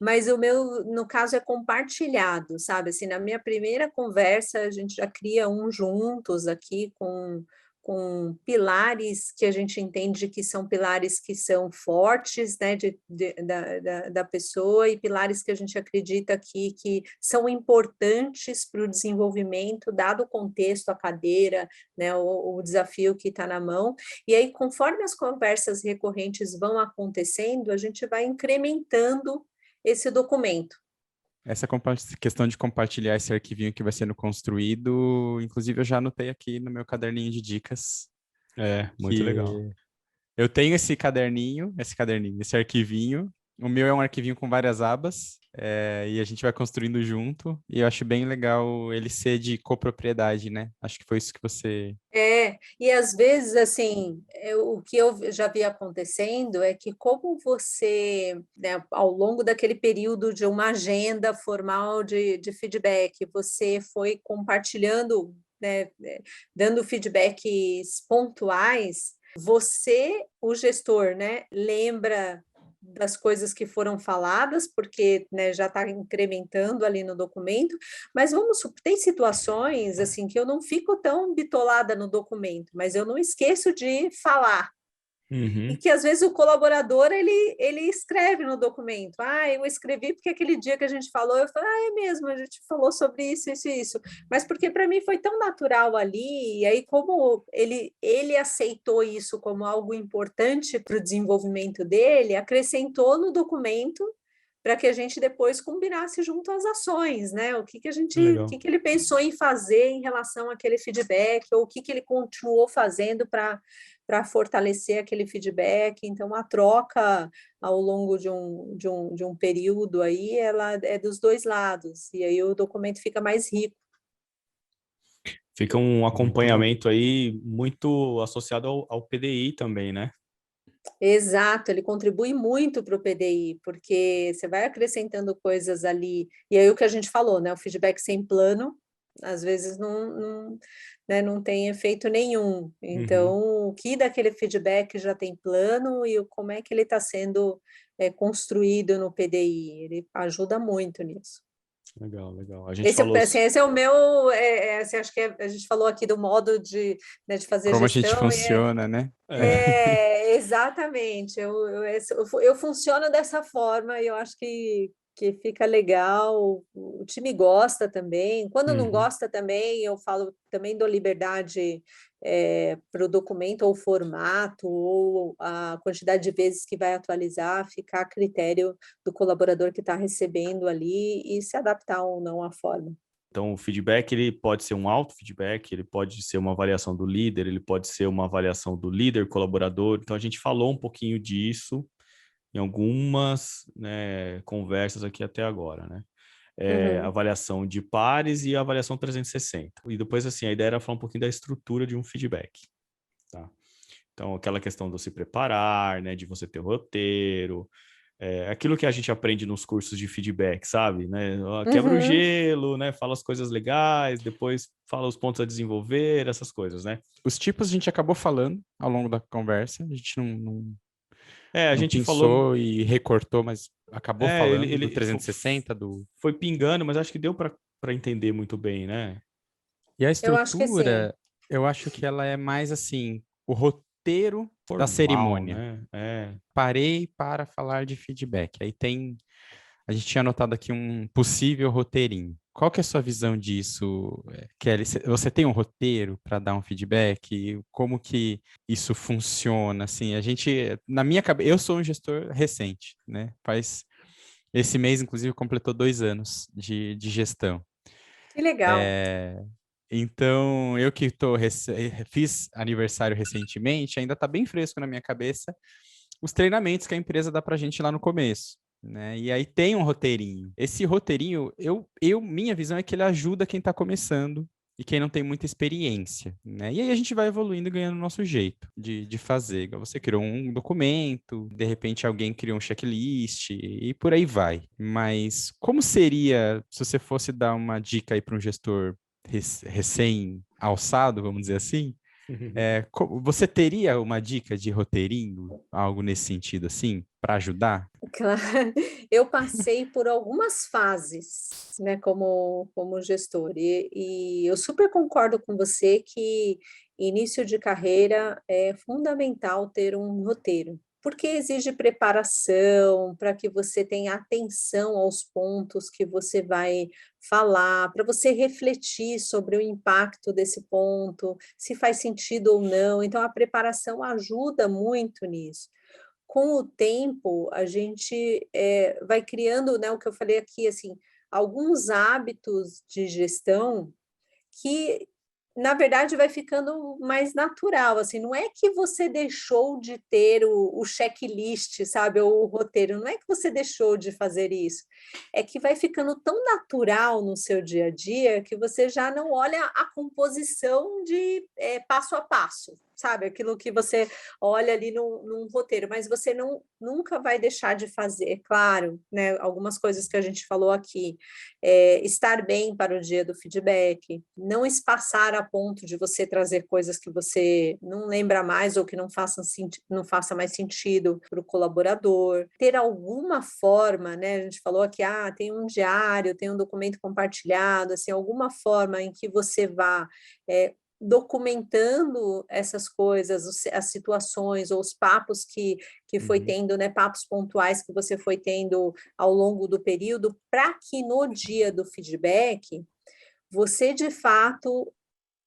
mas o meu, no caso, é compartilhado, sabe? Assim, na minha primeira conversa, a gente já cria um juntos aqui com pilares que a gente entende que são pilares que são fortes, né, da pessoa, e pilares que a gente acredita que são importantes para o desenvolvimento, dado o contexto, a cadeira, né, o desafio que está na mão. E aí, conforme as conversas recorrentes vão acontecendo, a gente vai incrementando esse documento. Essa questão de compartilhar esse arquivinho que vai sendo construído, inclusive eu já anotei aqui no meu caderninho de dicas, Muito legal. que eu tenho esse arquivinho. O meu é um arquivinho com várias abas, e a gente vai construindo junto. E eu acho bem legal ele ser de copropriedade, né? Acho que foi isso que você. E às vezes, assim, o que eu já vi acontecendo é que como você, né, ao longo daquele período de uma agenda formal de feedback, você foi compartilhando, né, dando feedbacks pontuais, você, o gestor, né, lembra das coisas que foram faladas, porque, né, já está incrementando ali no documento, mas vamos supor, tem situações assim que eu não fico tão bitolada no documento, mas eu não esqueço de falar. E que às vezes o colaborador ele escreve no documento, eu escrevi porque aquele dia que a gente falou, eu falei, é mesmo, a gente falou sobre isso, isso e isso, mas porque para mim foi tão natural ali, e aí como ele aceitou isso como algo importante para o desenvolvimento dele, acrescentou no documento para que a gente depois combinasse junto às ações, né? O que ele pensou em fazer em relação àquele feedback, ou o que ele continuou fazendo para fortalecer aquele feedback. Então, a troca ao longo de um período aí, ela é dos dois lados, e aí o documento fica mais rico. Fica um acompanhamento aí muito associado ao PDI também, né? Exato, ele contribui muito para o PDI, porque você vai acrescentando coisas ali, e aí o que a gente falou, né? O feedback sem plano, às vezes né, não tem efeito nenhum. Então, o que daquele feedback já tem plano e como é que ele está sendo construído no PDI? Ele ajuda muito nisso. Legal, legal. A gente falou... esse é o meu, acho que a gente falou aqui do modo de fazer Como gestão. a gente funciona, né? Exatamente. Eu funciono dessa forma e eu acho que fica legal. O time gosta também. Quando não gosta também, eu falo, também dou liberdade para o documento ou formato ou a quantidade de vezes que vai atualizar, ficar a critério do colaborador que está recebendo ali e se adaptar ou não à forma. Então, o feedback, ele pode ser um auto-feedback, ele pode ser uma avaliação do líder, ele pode ser uma avaliação do líder colaborador. Então, a gente falou um pouquinho disso em algumas, né, conversas aqui até agora, né? Avaliação de pares e avaliação 360. E depois, assim, a ideia era falar um pouquinho da estrutura de um feedback, tá? Então, aquela questão de se preparar, né, de você ter o roteiro, aquilo que a gente aprende nos cursos de feedback, sabe? Né? Quebra o gelo, né? Fala as coisas legais, depois fala os pontos a desenvolver, essas coisas, né? Os tipos a gente acabou falando ao longo da conversa, a gente a gente pensou falou... e recortou, mas acabou falando ele do 360, do... Foi pingando, mas acho que deu para entender muito bem, né? E a Eu acho que sim. estrutura, eu acho que ela é mais assim, o roteiro da Formal, cerimônia. né? Parei para falar de feedback. Aí a gente tinha anotado aqui um possível roteirinho. Qual que é a sua visão disso, Kelly? Você tem um roteiro para dar um feedback? Como que isso funciona? Assim, na minha cabeça, eu sou um gestor recente, né? Esse mês, inclusive, completou 2 anos de gestão. Que legal. Então, eu que fiz aniversário recentemente, ainda está bem fresco na minha cabeça os treinamentos que a empresa dá para a gente lá no começo, né? E aí tem um roteirinho. Esse roteirinho, minha visão é que ele ajuda quem está começando e quem não tem muita experiência, né? E aí a gente vai evoluindo e ganhando o nosso jeito de fazer. Você criou um documento, de repente alguém criou um checklist e por aí vai. Mas como seria, se você fosse dar uma dica aí para um gestor recém-alçado, vamos dizer assim, você teria uma dica de roteirinho, algo nesse sentido assim, para ajudar? Claro, eu passei por algumas fases, né, como gestor, e eu super concordo com você que início de carreira é fundamental ter um roteiro, porque exige preparação para que você tenha atenção aos pontos que você vai falar, para você refletir sobre o impacto desse ponto, se faz sentido ou não. Então, a preparação ajuda muito nisso. Com o tempo, a gente vai criando, né, o que eu falei aqui, assim, alguns hábitos de gestão que, na verdade, vai ficando mais natural, assim, não é que você deixou de ter o checklist, sabe, ou o roteiro, não é que você deixou de fazer isso, é que vai ficando tão natural no seu dia a dia que você já não olha a composição de passo a passo, sabe, aquilo que você olha ali num roteiro, mas você nunca vai deixar de fazer, claro, né, algumas coisas que a gente falou aqui, estar bem para o dia do feedback, não espaçar a ponto de você trazer coisas que você não lembra mais ou que não faça mais sentido para o colaborador, ter alguma forma, né, a gente falou aqui, tem um diário, tem um documento compartilhado, assim, alguma forma em que você vá documentando essas coisas, as situações ou os papos que foi tendo, né, papos pontuais que você foi tendo ao longo do período, para que no dia do feedback, você de fato,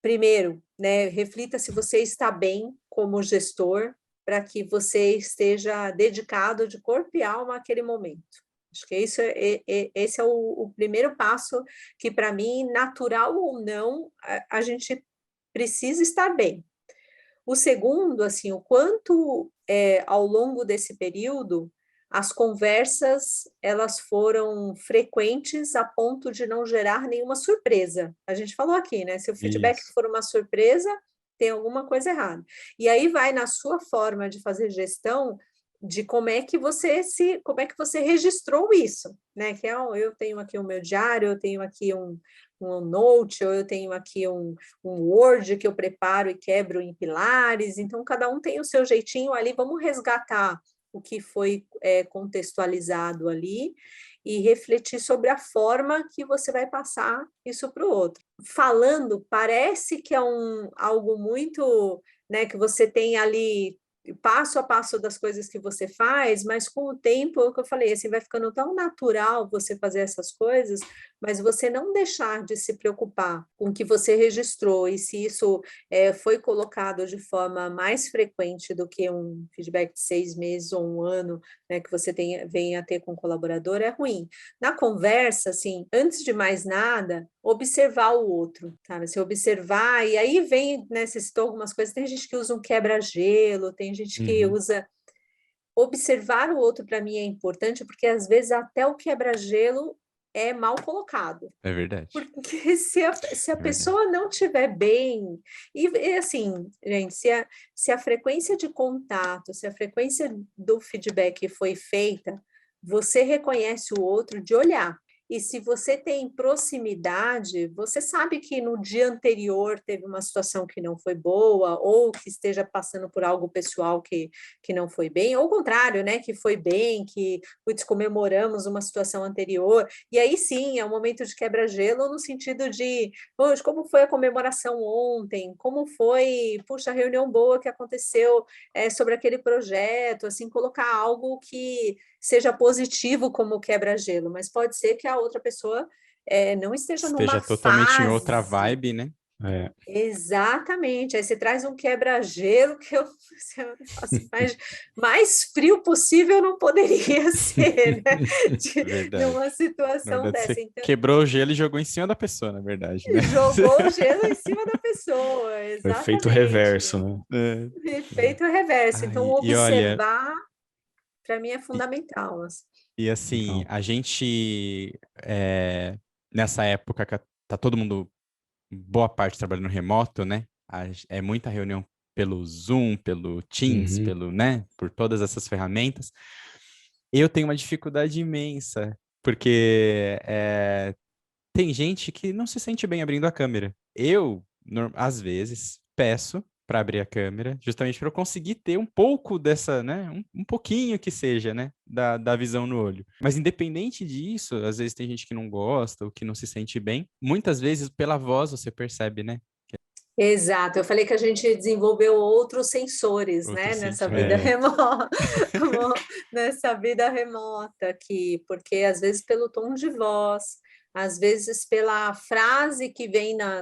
primeiro, né, reflita se você está bem como gestor, para que você esteja dedicado de corpo e alma àquele momento. Acho que esse é o primeiro passo que, para mim, natural ou não, a gente precisa estar bem. O segundo, assim, o quanto ao longo desse período as conversas elas foram frequentes a ponto de não gerar nenhuma surpresa. A gente falou aqui, né? Se o feedback for uma surpresa, tem alguma coisa errada. E aí vai na sua forma de fazer gestão de como é que você registrou isso, né? Que eu tenho aqui o meu diário, eu tenho aqui um note, ou eu tenho aqui um Word que eu preparo e quebro em pilares, então cada um tem o seu jeitinho ali, vamos resgatar o que foi contextualizado ali e refletir sobre a forma que você vai passar isso para o outro. Falando, parece que é algo muito, né, que você tem ali passo a passo das coisas que você faz, mas com o tempo, é o que eu falei, assim, vai ficando tão natural você fazer essas coisas, mas você não deixar de se preocupar com o que você registrou e se isso foi colocado de forma mais frequente do que um feedback de 6 meses ou um ano, né, que você venha a ter com o colaborador, é ruim. Na conversa, assim, antes de mais nada, observar o outro, sabe? Se observar, e aí vem, né, você citou algumas coisas, tem gente que usa um quebra-gelo, tem gente que usa... Observar o outro, para mim, é importante, porque às vezes até o quebra-gelo é mal colocado. É verdade. Porque se a pessoa não estiver bem, e assim, gente, se a frequência de contato, se a frequência do feedback foi feita, você reconhece o outro de olhar. E se você tem proximidade, você sabe que no dia anterior teve uma situação que não foi boa, ou que esteja passando por algo pessoal que não foi bem, ou o contrário, né, que foi bem, que comemoramos uma situação anterior, e aí sim, é um momento de quebra-gelo no sentido de, hoje, como foi a comemoração ontem, como foi, puxa, a reunião boa que aconteceu sobre aquele projeto, assim, colocar algo que seja positivo como quebra-gelo, mas pode ser que a outra pessoa não esteja numa totalmente fase. em outra vibe, né? Exatamente, aí você traz um quebra-gelo que eu faço mais frio possível não poderia ser, né? Numa situação verdade, dessa. você então, quebrou o gelo e jogou em cima da pessoa, na verdade, né? Jogou o gelo em cima da pessoa, exatamente. Efeito reverso, né? Efeito reverso. Então, observar, para mim, é fundamental. E assim, a gente, nessa época que tá todo mundo, boa parte trabalhando remoto, né? É muita reunião pelo Zoom, pelo Teams, né? Por todas essas ferramentas. Eu tenho uma dificuldade imensa, porque tem gente que não se sente bem abrindo a câmera. Eu, às vezes, peço para abrir a câmera, justamente para eu conseguir ter um pouco dessa, né, um pouquinho que seja, né, da visão no olho. Mas independente disso, às vezes tem gente que não gosta ou que não se sente bem. Muitas vezes, pela voz, você percebe, né? Exato, eu falei que a gente desenvolveu outros sensores, né, nessa vida remota, porque às vezes pelo tom de voz, às vezes pela frase que vem na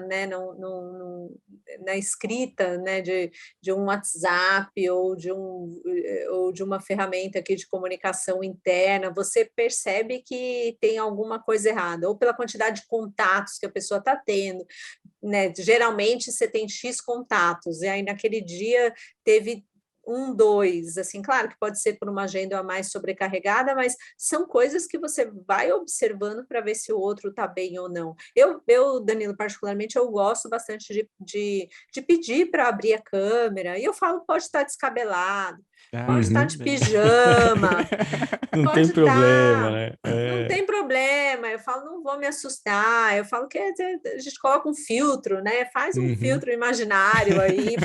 escrita, né, de um WhatsApp ou de uma ferramenta aqui de comunicação interna, você percebe que tem alguma coisa errada, ou pela quantidade de contatos que a pessoa está tendo, né? Geralmente você tem X contatos, e aí naquele dia teve 1, 2, assim, claro que pode ser por uma agenda a mais sobrecarregada, mas são coisas que você vai observando para ver se o outro está bem ou não. Eu, Danilo, particularmente, eu gosto bastante de pedir para abrir a câmera, e eu falo, pode estar descabelado, pode estar de pijama, não tem problema, né? Não tem problema, eu falo, não vou me assustar, eu falo que a gente coloca um filtro, né? Faz um filtro imaginário aí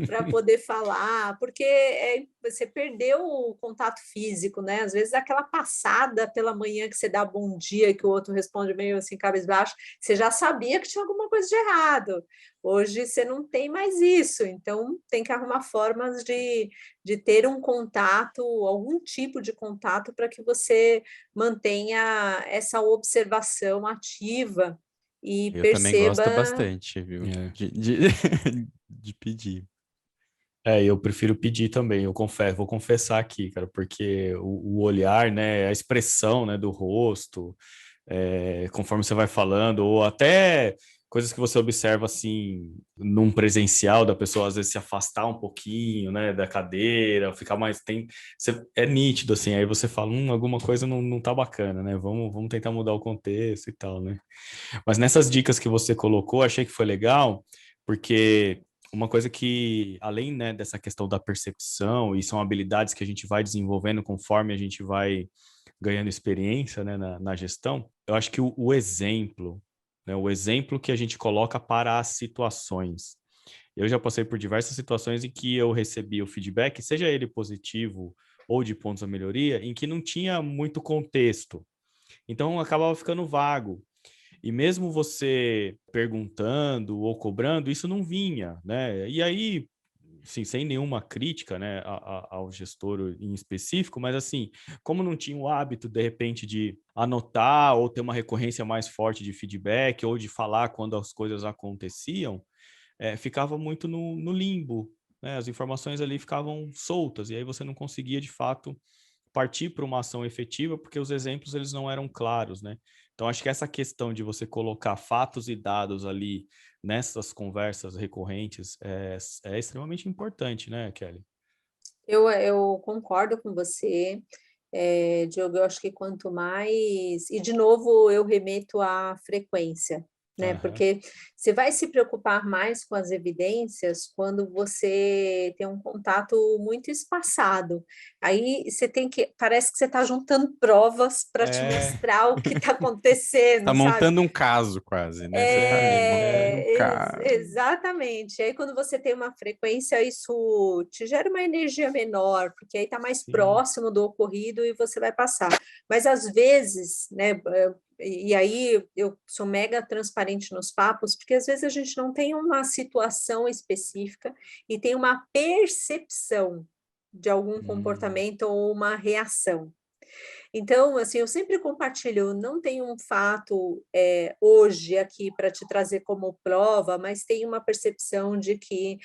para poder falar, porque você perdeu o contato físico, né? Às vezes aquela passada pela manhã que você dá bom dia, que o outro responde meio assim, cabisbaixo, você já sabia que tinha alguma coisa de errado. Hoje você não tem mais isso, então tem que arrumar formas de ter um contato, algum tipo de contato, para que você mantenha essa observação ativa e Eu também perceba. gosto bastante, viu? É. De pedir. Eu prefiro pedir também, vou confessar aqui, cara, porque o olhar, né, a expressão, né, do rosto, conforme você vai falando, ou até coisas que você observa, assim, num presencial, da pessoa às vezes se afastar um pouquinho, né, da cadeira, ficar mais, é nítido, assim, aí você fala, alguma coisa não tá bacana, né, vamos tentar mudar o contexto e tal, né. Mas nessas dicas que você colocou, achei que foi legal, porque uma coisa que, além, né, dessa questão da percepção, e são habilidades que a gente vai desenvolvendo conforme a gente vai ganhando experiência, né, na gestão, eu acho que o exemplo, né, o exemplo que a gente coloca para as situações. Eu já passei por diversas situações em que eu recebi o feedback, seja ele positivo ou de pontos a melhoria, em que não tinha muito contexto. Então, acabava ficando vago. E mesmo você perguntando ou cobrando, isso não vinha, né? E aí, assim, sem nenhuma crítica, né, ao gestor em específico, mas assim, como não tinha o hábito, de repente, de anotar ou ter uma recorrência mais forte de feedback ou de falar quando as coisas aconteciam, ficava muito no limbo, né? As informações ali ficavam soltas e aí você não conseguia, de fato, partir para uma ação efetiva, porque os exemplos eles não eram claros, né? Então, acho que essa questão de você colocar fatos e dados ali nessas conversas recorrentes é extremamente importante, né, Kelly? Eu concordo com você, Diogo. Eu acho que quanto mais. E, de novo, eu remeto à frequência, né? Aham. Porque você vai se preocupar mais com as evidências quando você tem um contato muito espaçado. Aí você tem que. Parece que você está juntando provas para te É, mostrar o que está Tá acontecendo, sabe? montando um caso quase, né? Você tá ali montando um caso. Exatamente. Aí, quando você tem uma frequência, isso te gera uma energia menor, porque aí está mais sim. próximo do ocorrido e você vai passar. Mas, às vezes, né, e aí eu sou mega transparente nos papos, porque às vezes a gente não tem uma situação específica e tem uma percepção de algum Hum, comportamento ou uma reação. Então, assim, eu sempre compartilho, não tem um fato hoje aqui para te trazer como prova, mas tem uma percepção de que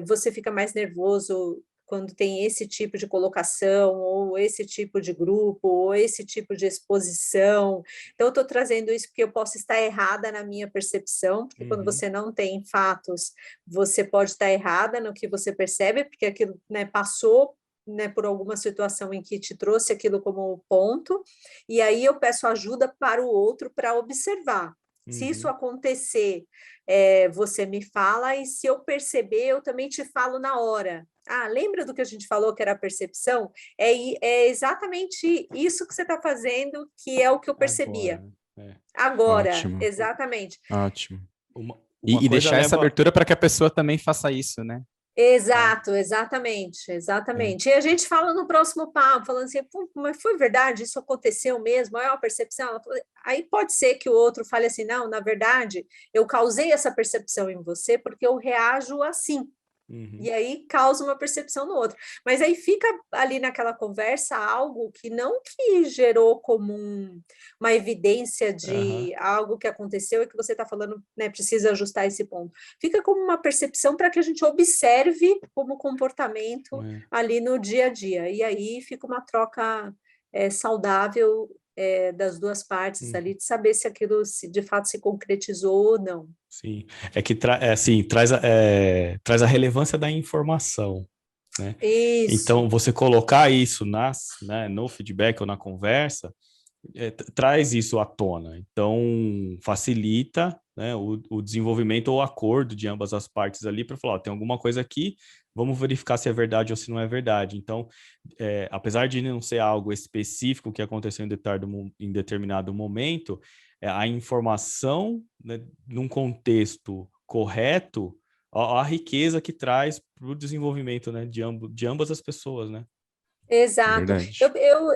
você fica mais nervoso quando tem esse tipo de colocação, ou esse tipo de grupo, ou esse tipo de exposição. Então, eu estou trazendo isso porque eu posso estar errada na minha percepção, porque quando uhum, você não tem fatos, você pode estar errada no que você percebe, porque aquilo, né, passou, né, por alguma situação em que te trouxe aquilo como ponto, e aí eu peço ajuda para o outro para observar. Se isso uhum. acontecer, você me fala, e se eu perceber, eu também te falo na hora. Ah, lembra do que a gente falou que era a percepção? É exatamente isso que você está fazendo, que é o que eu percebia. Agora, né? Agora, Ótimo, exatamente. ótimo. Uma E coisa deixar essa leva. abertura para que a pessoa também faça isso, né? É, Exato, exatamente, é. exatamente. E a gente fala no próximo papo, falando assim, mas foi verdade, isso aconteceu mesmo, é uma percepção. Aí pode ser que o outro fale assim, não, na verdade, eu causei essa percepção em você porque eu reajo assim. Uhum, E aí causa uma percepção no outro. Mas aí fica ali naquela conversa algo que não que gerou como uma evidência aham, de algo que aconteceu e que você está falando, né, precisa ajustar esse ponto. Fica como uma percepção para que a gente observe como comportamento é. ali no dia a dia. E aí fica uma troca saudável das duas partes Uhum. ali, de saber se aquilo de fato se concretizou ou não. Sim, é que assim, traz a relevância da informação, né? Então, Isso. você colocar isso né, no feedback ou na conversa, traz isso à tona. Então, facilita, né, o desenvolvimento ou acordo de ambas as partes ali para falar, ó, tem alguma coisa aqui, vamos verificar se é verdade ou se não é verdade. Então, apesar de não ser algo específico que aconteceu em determinado momento, a informação, né, num contexto correto, a riqueza que traz para o desenvolvimento, né, de ambas as pessoas, né? Exato. Verdade.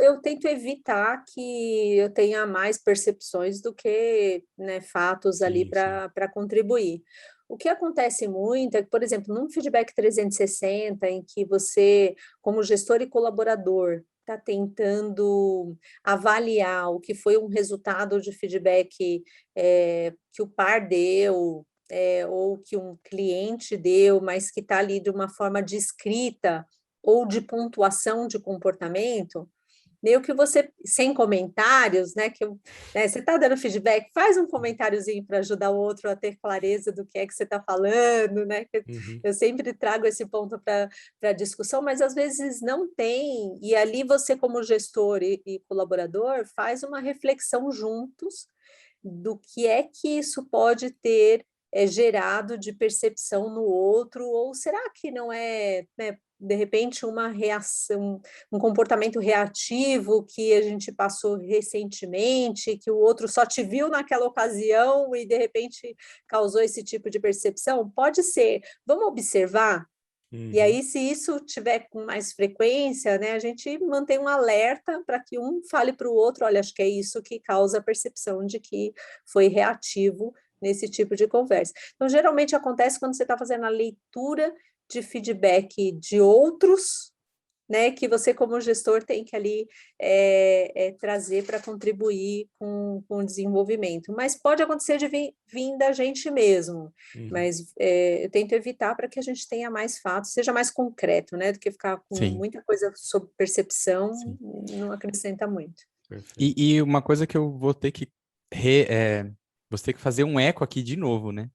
Eu tento evitar que eu tenha mais percepções do que, né, fatos ali Sim, sim. para contribuir. O que acontece muito é que, por exemplo, num feedback 360, em que você, como gestor e colaborador, está tentando avaliar o que foi um resultado de feedback que o par deu, ou que um cliente deu, mas que está ali de uma forma descrita ou de pontuação de comportamento, meio que você, sem comentários, né, você está dando feedback, faz um comentáriozinho para ajudar o outro a ter clareza do que é que você está falando, né, Uhum. eu sempre trago esse ponto para discussão, mas às vezes não tem, e ali você como gestor e colaborador faz uma reflexão juntos do que é que isso pode ter gerado de percepção no outro, ou será que não é, né, de repente, uma reação, um comportamento reativo que a gente passou recentemente, que o outro só te viu naquela ocasião e, de repente, causou esse tipo de percepção? Pode ser. Vamos observar? E Uhum. aí, se isso tiver com mais frequência, né, a gente mantém um alerta para que um fale para o outro, olha, acho que é isso que causa a percepção de que foi reativo nesse tipo de conversa. Então, geralmente acontece quando você está fazendo a leitura de feedback de outros, né, que você, como gestor, tem que ali trazer para contribuir com o desenvolvimento. Mas pode acontecer de vir da gente mesmo, Uhum. mas eu tento evitar para que a gente tenha mais fatos, seja mais concreto, né, do que ficar com Sim, muita coisa sobre percepção, sim. não acrescenta muito. Perfeito. E uma coisa que eu vou ter que vou ter que fazer um eco aqui de novo, né?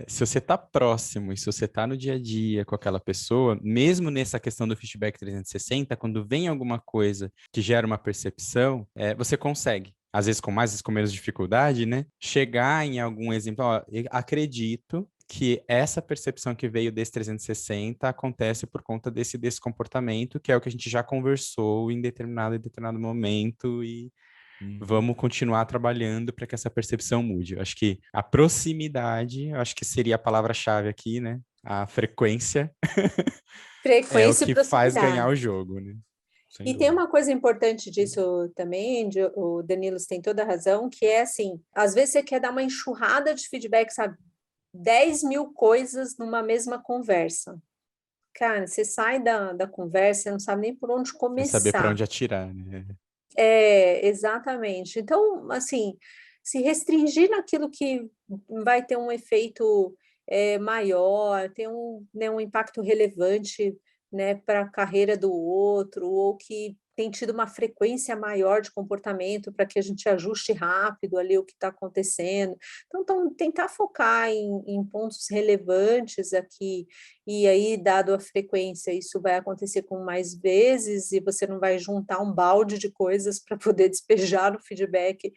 Se você tá próximo e se você tá no dia a dia com aquela pessoa, mesmo nessa questão do feedback 360, quando vem alguma coisa que gera uma percepção, você consegue. Às vezes com mais, às vezes com menos dificuldade, né? Chegar em algum exemplo, ó, eu acredito que essa percepção que veio desse 360 acontece por conta desse comportamento, que é o que a gente já conversou em determinado momento e Uhum. vamos continuar trabalhando para que essa percepção mude. Eu acho que a proximidade, eu acho que seria a palavra-chave aqui, né? A frequência é o Frequência e que faz ganhar proximidade. o jogo, né? Sem E tem dúvida. uma coisa importante disso também, o Danilo tem toda a razão, que é assim, às vezes você quer dar uma enxurrada de feedback, sabe? 10.000 coisas numa mesma conversa. Cara, você sai da conversa, você não sabe nem por onde Sem saber para começar. onde atirar, né? Exatamente. Então, assim, se restringir naquilo que vai ter um efeito maior, ter né, um impacto relevante, né, para a carreira do outro, ou que tem tido uma frequência maior de comportamento para que a gente ajuste rápido ali o que está acontecendo. Então, tentar focar em pontos relevantes aqui, e aí, dado a frequência, isso vai acontecer com mais vezes e você não vai juntar um balde de coisas para poder despejar no feedback,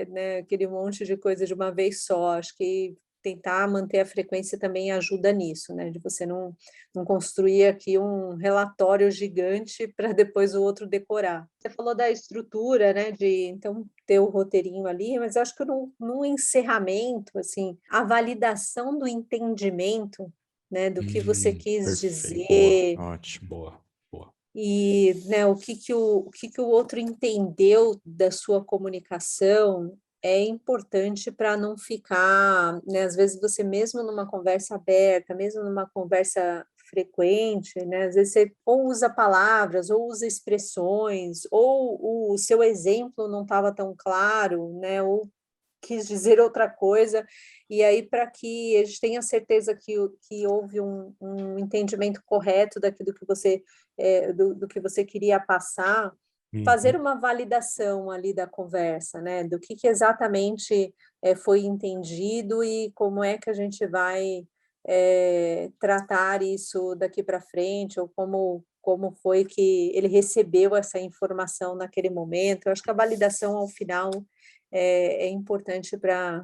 né, aquele monte de coisa de uma vez só. Acho que tentar manter a frequência também ajuda nisso, né, de você não construir aqui um relatório gigante para depois o outro decorar. Você falou da estrutura, né, de então ter o roteirinho ali, mas acho que no encerramento, assim, a validação do entendimento, né, do que você quis Perfeito. Boa. dizer Ótimo. Boa. Boa. e, né, o que que o outro entendeu da sua comunicação é importante para não ficar, né, às vezes você mesmo numa conversa aberta, mesmo numa conversa frequente, né, às vezes você ou usa palavras, ou usa expressões, ou o seu exemplo não estava tão claro, né, ou quis dizer outra coisa, e aí para que a gente tenha certeza que houve um entendimento correto daquilo que você, do que você queria passar, fazer Uhum. uma validação ali da conversa, né, do que exatamente foi entendido e como é que a gente vai tratar isso daqui para frente, ou como foi que ele recebeu essa informação naquele momento. Eu acho que a validação ao final é importante para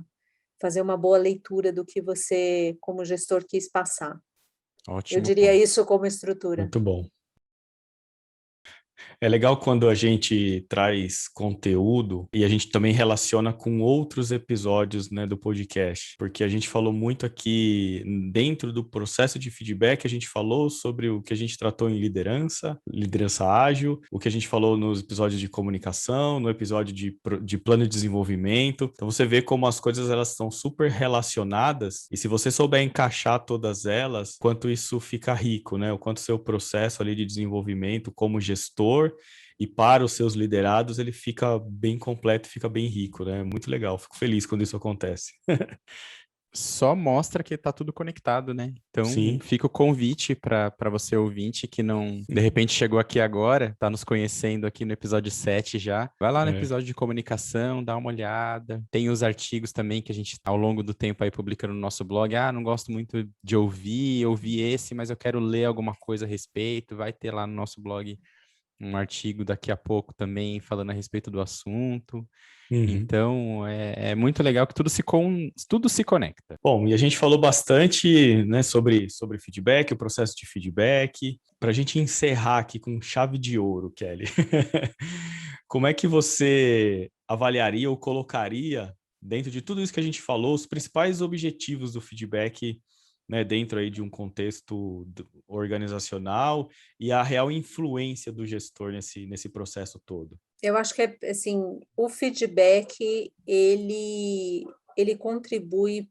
fazer uma boa leitura do que você, como gestor, quis passar. Ótimo Eu diria ponto. isso como estrutura. Muito bom. É legal quando a gente traz conteúdo e a gente também relaciona com outros episódios, né, do podcast, porque a gente falou muito aqui dentro do processo de feedback, a gente falou sobre o que a gente tratou em liderança, liderança ágil, o que a gente falou nos episódios de comunicação, no episódio de plano de desenvolvimento. Então você vê como as coisas elas estão super relacionadas e se você souber encaixar todas elas, quanto isso fica rico, né? O quanto seu processo ali de desenvolvimento como gestor e para os seus liderados, ele fica bem completo, fica bem rico, né? Muito legal, fico feliz quando isso acontece. Só mostra que tá tudo conectado, né? Então, Sim. fica o convite para você ouvinte que não, de repente chegou aqui agora, tá nos conhecendo aqui no episódio 7 já. Vai lá no É. episódio de comunicação, dá uma olhada. Tem os artigos também que a gente ao longo do tempo aí publica no nosso blog. Ah, não gosto muito de ouvi esse, mas eu quero ler alguma coisa a respeito. Vai ter lá no nosso blog um artigo daqui a pouco também falando a respeito do assunto. Uhum. Então, é muito legal que tudo se conecta. Bom, e a gente falou bastante, né, sobre feedback, o processo de feedback. Para a gente encerrar aqui com chave de ouro, Kelly, como é que você avaliaria ou colocaria, dentro de tudo isso que a gente falou, os principais objetivos do feedback, né, dentro aí de um contexto organizacional e a real influência do gestor nesse processo todo? Eu acho que assim, o feedback ele contribui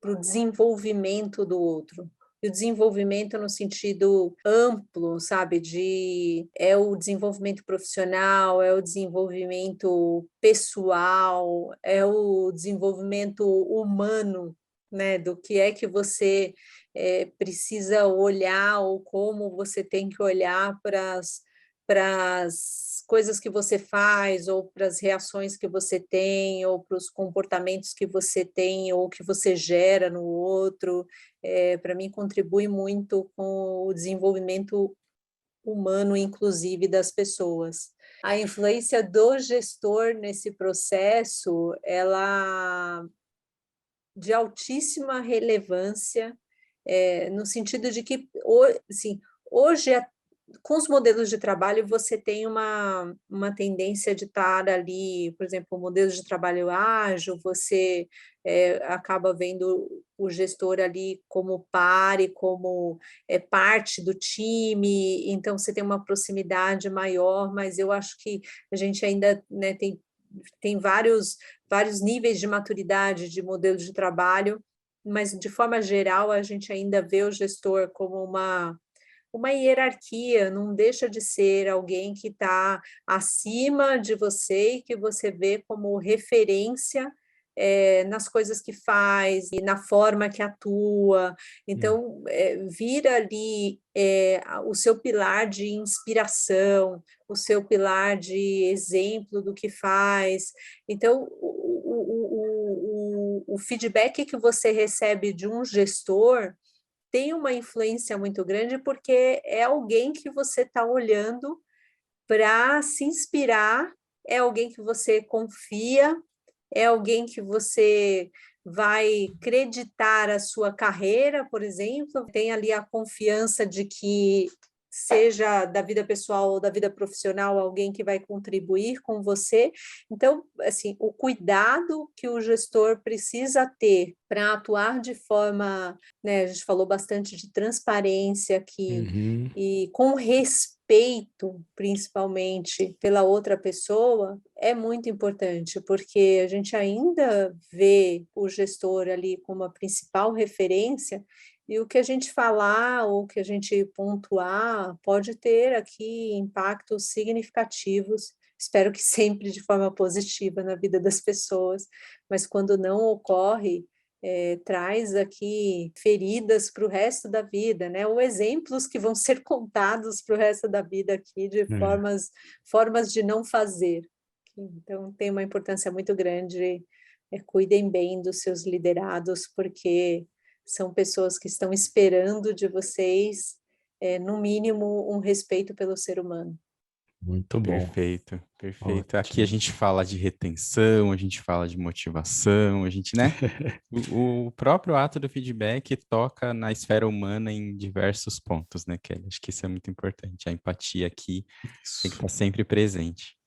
para o desenvolvimento do outro. E o desenvolvimento no sentido amplo, sabe, é o desenvolvimento profissional, é o desenvolvimento pessoal, é o desenvolvimento humano, né, do que é que você precisa olhar ou como você tem que olhar para as coisas que você faz, ou para as reações que você tem, ou para os comportamentos que você tem, ou que você gera no outro, para mim contribui muito com o desenvolvimento humano, inclusive das pessoas. A influência do gestor nesse processo, ela de altíssima relevância, no sentido de que, assim, hoje com os modelos de trabalho, você tem uma tendência de estar ali, por exemplo, modelos de trabalho ágil, você acaba vendo o gestor ali como pare, como parte do time, então você tem uma proximidade maior, mas eu acho que a gente ainda, né, tem vários níveis de maturidade de modelos de trabalho, mas de forma geral a gente ainda vê o gestor como uma hierarquia, não deixa de ser alguém que está acima de você e que você vê como referência nas coisas que faz e na forma que atua. Então, vira ali o seu pilar de inspiração, o seu pilar de exemplo do que faz. Então, o feedback que você recebe de um gestor tem uma influência muito grande, porque é alguém que você está olhando para se inspirar, é alguém que você confia, é alguém que você vai creditar a sua carreira, por exemplo, tem ali a confiança de que, seja da vida pessoal ou da vida profissional, alguém que vai contribuir com você. Então, assim, o cuidado que o gestor precisa ter para atuar de forma, né, a gente falou bastante de transparência aqui, Uhum. e com respeito, principalmente pela outra pessoa, é muito importante, porque a gente ainda vê o gestor ali como a principal referência, e o que a gente falar ou o que a gente pontuar pode ter aqui impactos significativos, espero que sempre de forma positiva na vida das pessoas, mas quando não ocorre, traz aqui feridas para o resto da vida, né? Ou exemplos que vão ser contados para o resto da vida aqui de É. formas de não fazer. Então, tem uma importância muito grande. Cuidem bem dos seus liderados, porque são pessoas que estão esperando de vocês, no mínimo, um respeito pelo ser humano. Muito bom. Perfeito, perfeito. Ótimo. Aqui a gente fala de retenção, a gente fala de motivação, a gente, né? O próprio ato do feedback toca na esfera humana em diversos pontos, né, Kelly? Acho que isso é muito importante. A empatia aqui tem que estar sempre presente.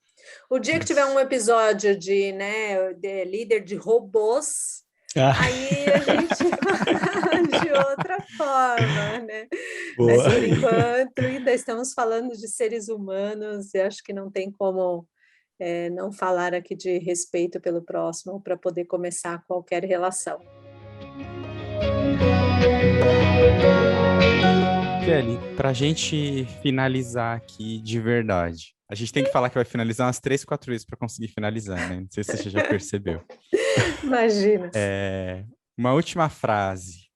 O dia que tiver um episódio de, né, de líder de robôs, aí a gente fala de outra forma, né? Mas por enquanto ainda estamos falando de seres humanos e acho que não tem como não falar aqui de respeito pelo próximo para poder começar qualquer relação. Kelly, para a gente finalizar aqui de verdade, a gente tem que falar que vai finalizar umas 3, 4 vezes para conseguir finalizar, né? Não sei se você já percebeu. Imagina. Uma última frase,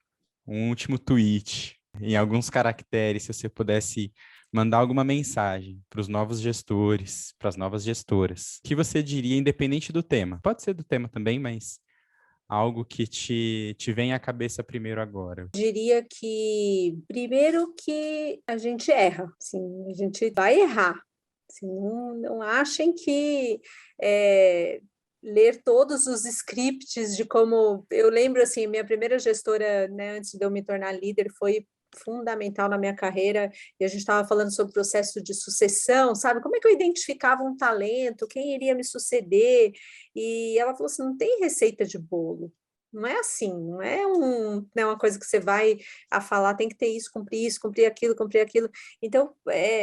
um último tweet, em alguns caracteres, se você pudesse mandar alguma mensagem para os novos gestores, para as novas gestoras, o que você diria, independente do tema? Pode ser do tema também, mas algo que te vem à cabeça primeiro agora. Diria que, primeiro, que a gente erra, assim, a gente vai errar. Assim, não achem que ler todos os scripts de como... Eu lembro, assim, minha primeira gestora, né, antes de eu me tornar líder, foi fundamental na minha carreira, e a gente estava falando sobre o processo de sucessão, sabe? Como é que eu identificava um talento, quem iria me suceder? E ela falou assim, não tem receita de bolo. Não é assim, não é uma coisa que você vai a falar, tem que ter isso, cumprir aquilo, cumprir aquilo. Então,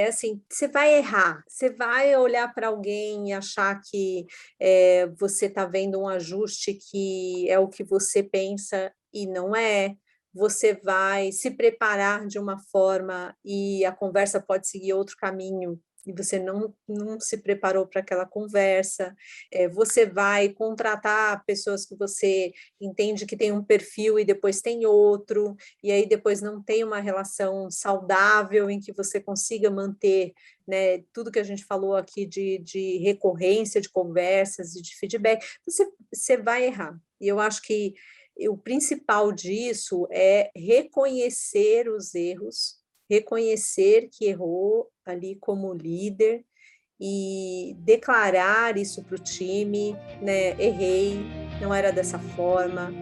assim, você vai errar, você vai olhar para alguém e achar que você está vendo um ajuste que é o que você pensa e não é. Você vai se preparar de uma forma e a conversa pode seguir outro caminho, e você não se preparou para aquela conversa, você vai contratar pessoas que você entende que tem um perfil e depois tem outro, e aí depois não tem uma relação saudável em que você consiga manter, né, tudo que a gente falou aqui de recorrência de conversas e de feedback, você vai errar. E eu acho que o principal disso é reconhecer os erros, reconhecer que errou ali como líder e declarar isso para o time, né? Errei, não era dessa forma,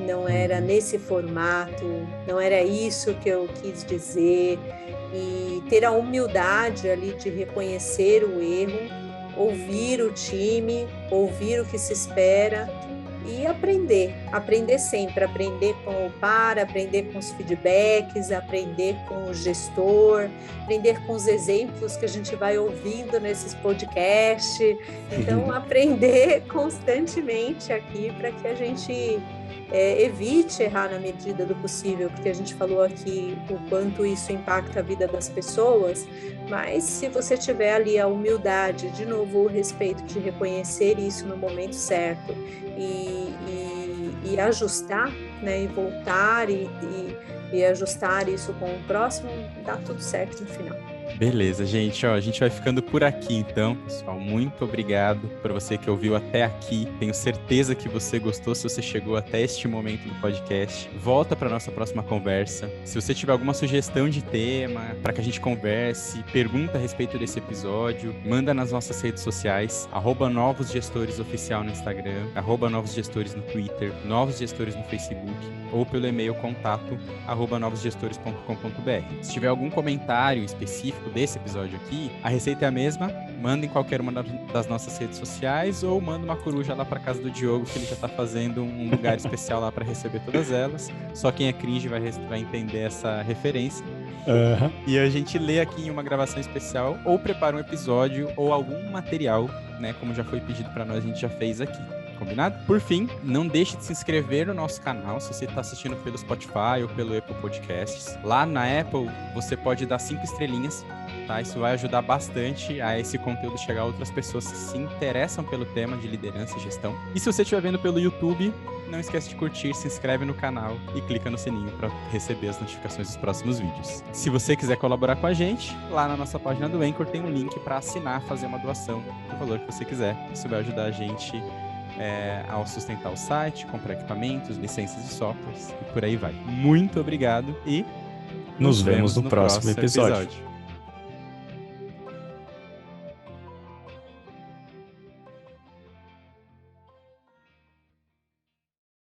não era nesse formato, não era isso que eu quis dizer, e ter a humildade ali de reconhecer o erro, ouvir o time, ouvir o que se espera e aprender sempre, aprender com o par, aprender com os feedbacks, aprender com o gestor, aprender com os exemplos que a gente vai ouvindo nesses podcasts. Então, aprender constantemente aqui para que a gente evite errar na medida do possível, porque a gente falou aqui o quanto isso impacta a vida das pessoas, mas se você tiver ali a humildade, de novo o respeito de reconhecer isso no momento certo e ajustar, né, e voltar e ajustar isso com o próximo, dá tudo certo no final. Beleza, gente. Ó, a gente vai ficando por aqui, então, pessoal. Muito obrigado por você que ouviu até aqui. Tenho certeza que você gostou se você chegou até este momento do podcast. Volta para nossa próxima conversa. Se você tiver alguma sugestão de tema para que a gente converse, pergunta a respeito desse episódio, manda nas nossas redes sociais, @novosgestoresoficial no Instagram, @novosgestores no Twitter, Novos Gestores no Facebook, ou pelo e-mail contato@novosgestores.com.br. Se tiver algum comentário específico desse episódio aqui, a receita é a mesma, manda em qualquer uma das nossas redes sociais ou manda uma coruja lá para casa do Diogo, que ele já tá fazendo um lugar especial lá para receber todas elas. Só quem é cringe vai entender essa referência. E a gente lê aqui em uma gravação especial ou prepara um episódio ou algum material, né, como já foi pedido para nós, a gente já fez aqui. Combinado? Por fim, não deixe de se inscrever no nosso canal se você está assistindo pelo Spotify ou pelo Apple Podcasts. Lá na Apple, você pode dar 5 estrelinhas, tá? Isso vai ajudar bastante a esse conteúdo chegar a outras pessoas que se interessam pelo tema de liderança e gestão. E se você estiver vendo pelo YouTube, não esquece de curtir, se inscreve no canal e clica no sininho para receber as notificações dos próximos vídeos. Se você quiser colaborar com a gente, lá na nossa página do Anchor tem um link para assinar, fazer uma doação do valor que você quiser. Isso vai ajudar a gente ao sustentar o site, comprar equipamentos, licenças de softwares e por aí vai. Muito obrigado e nos vemos no próximo episódio.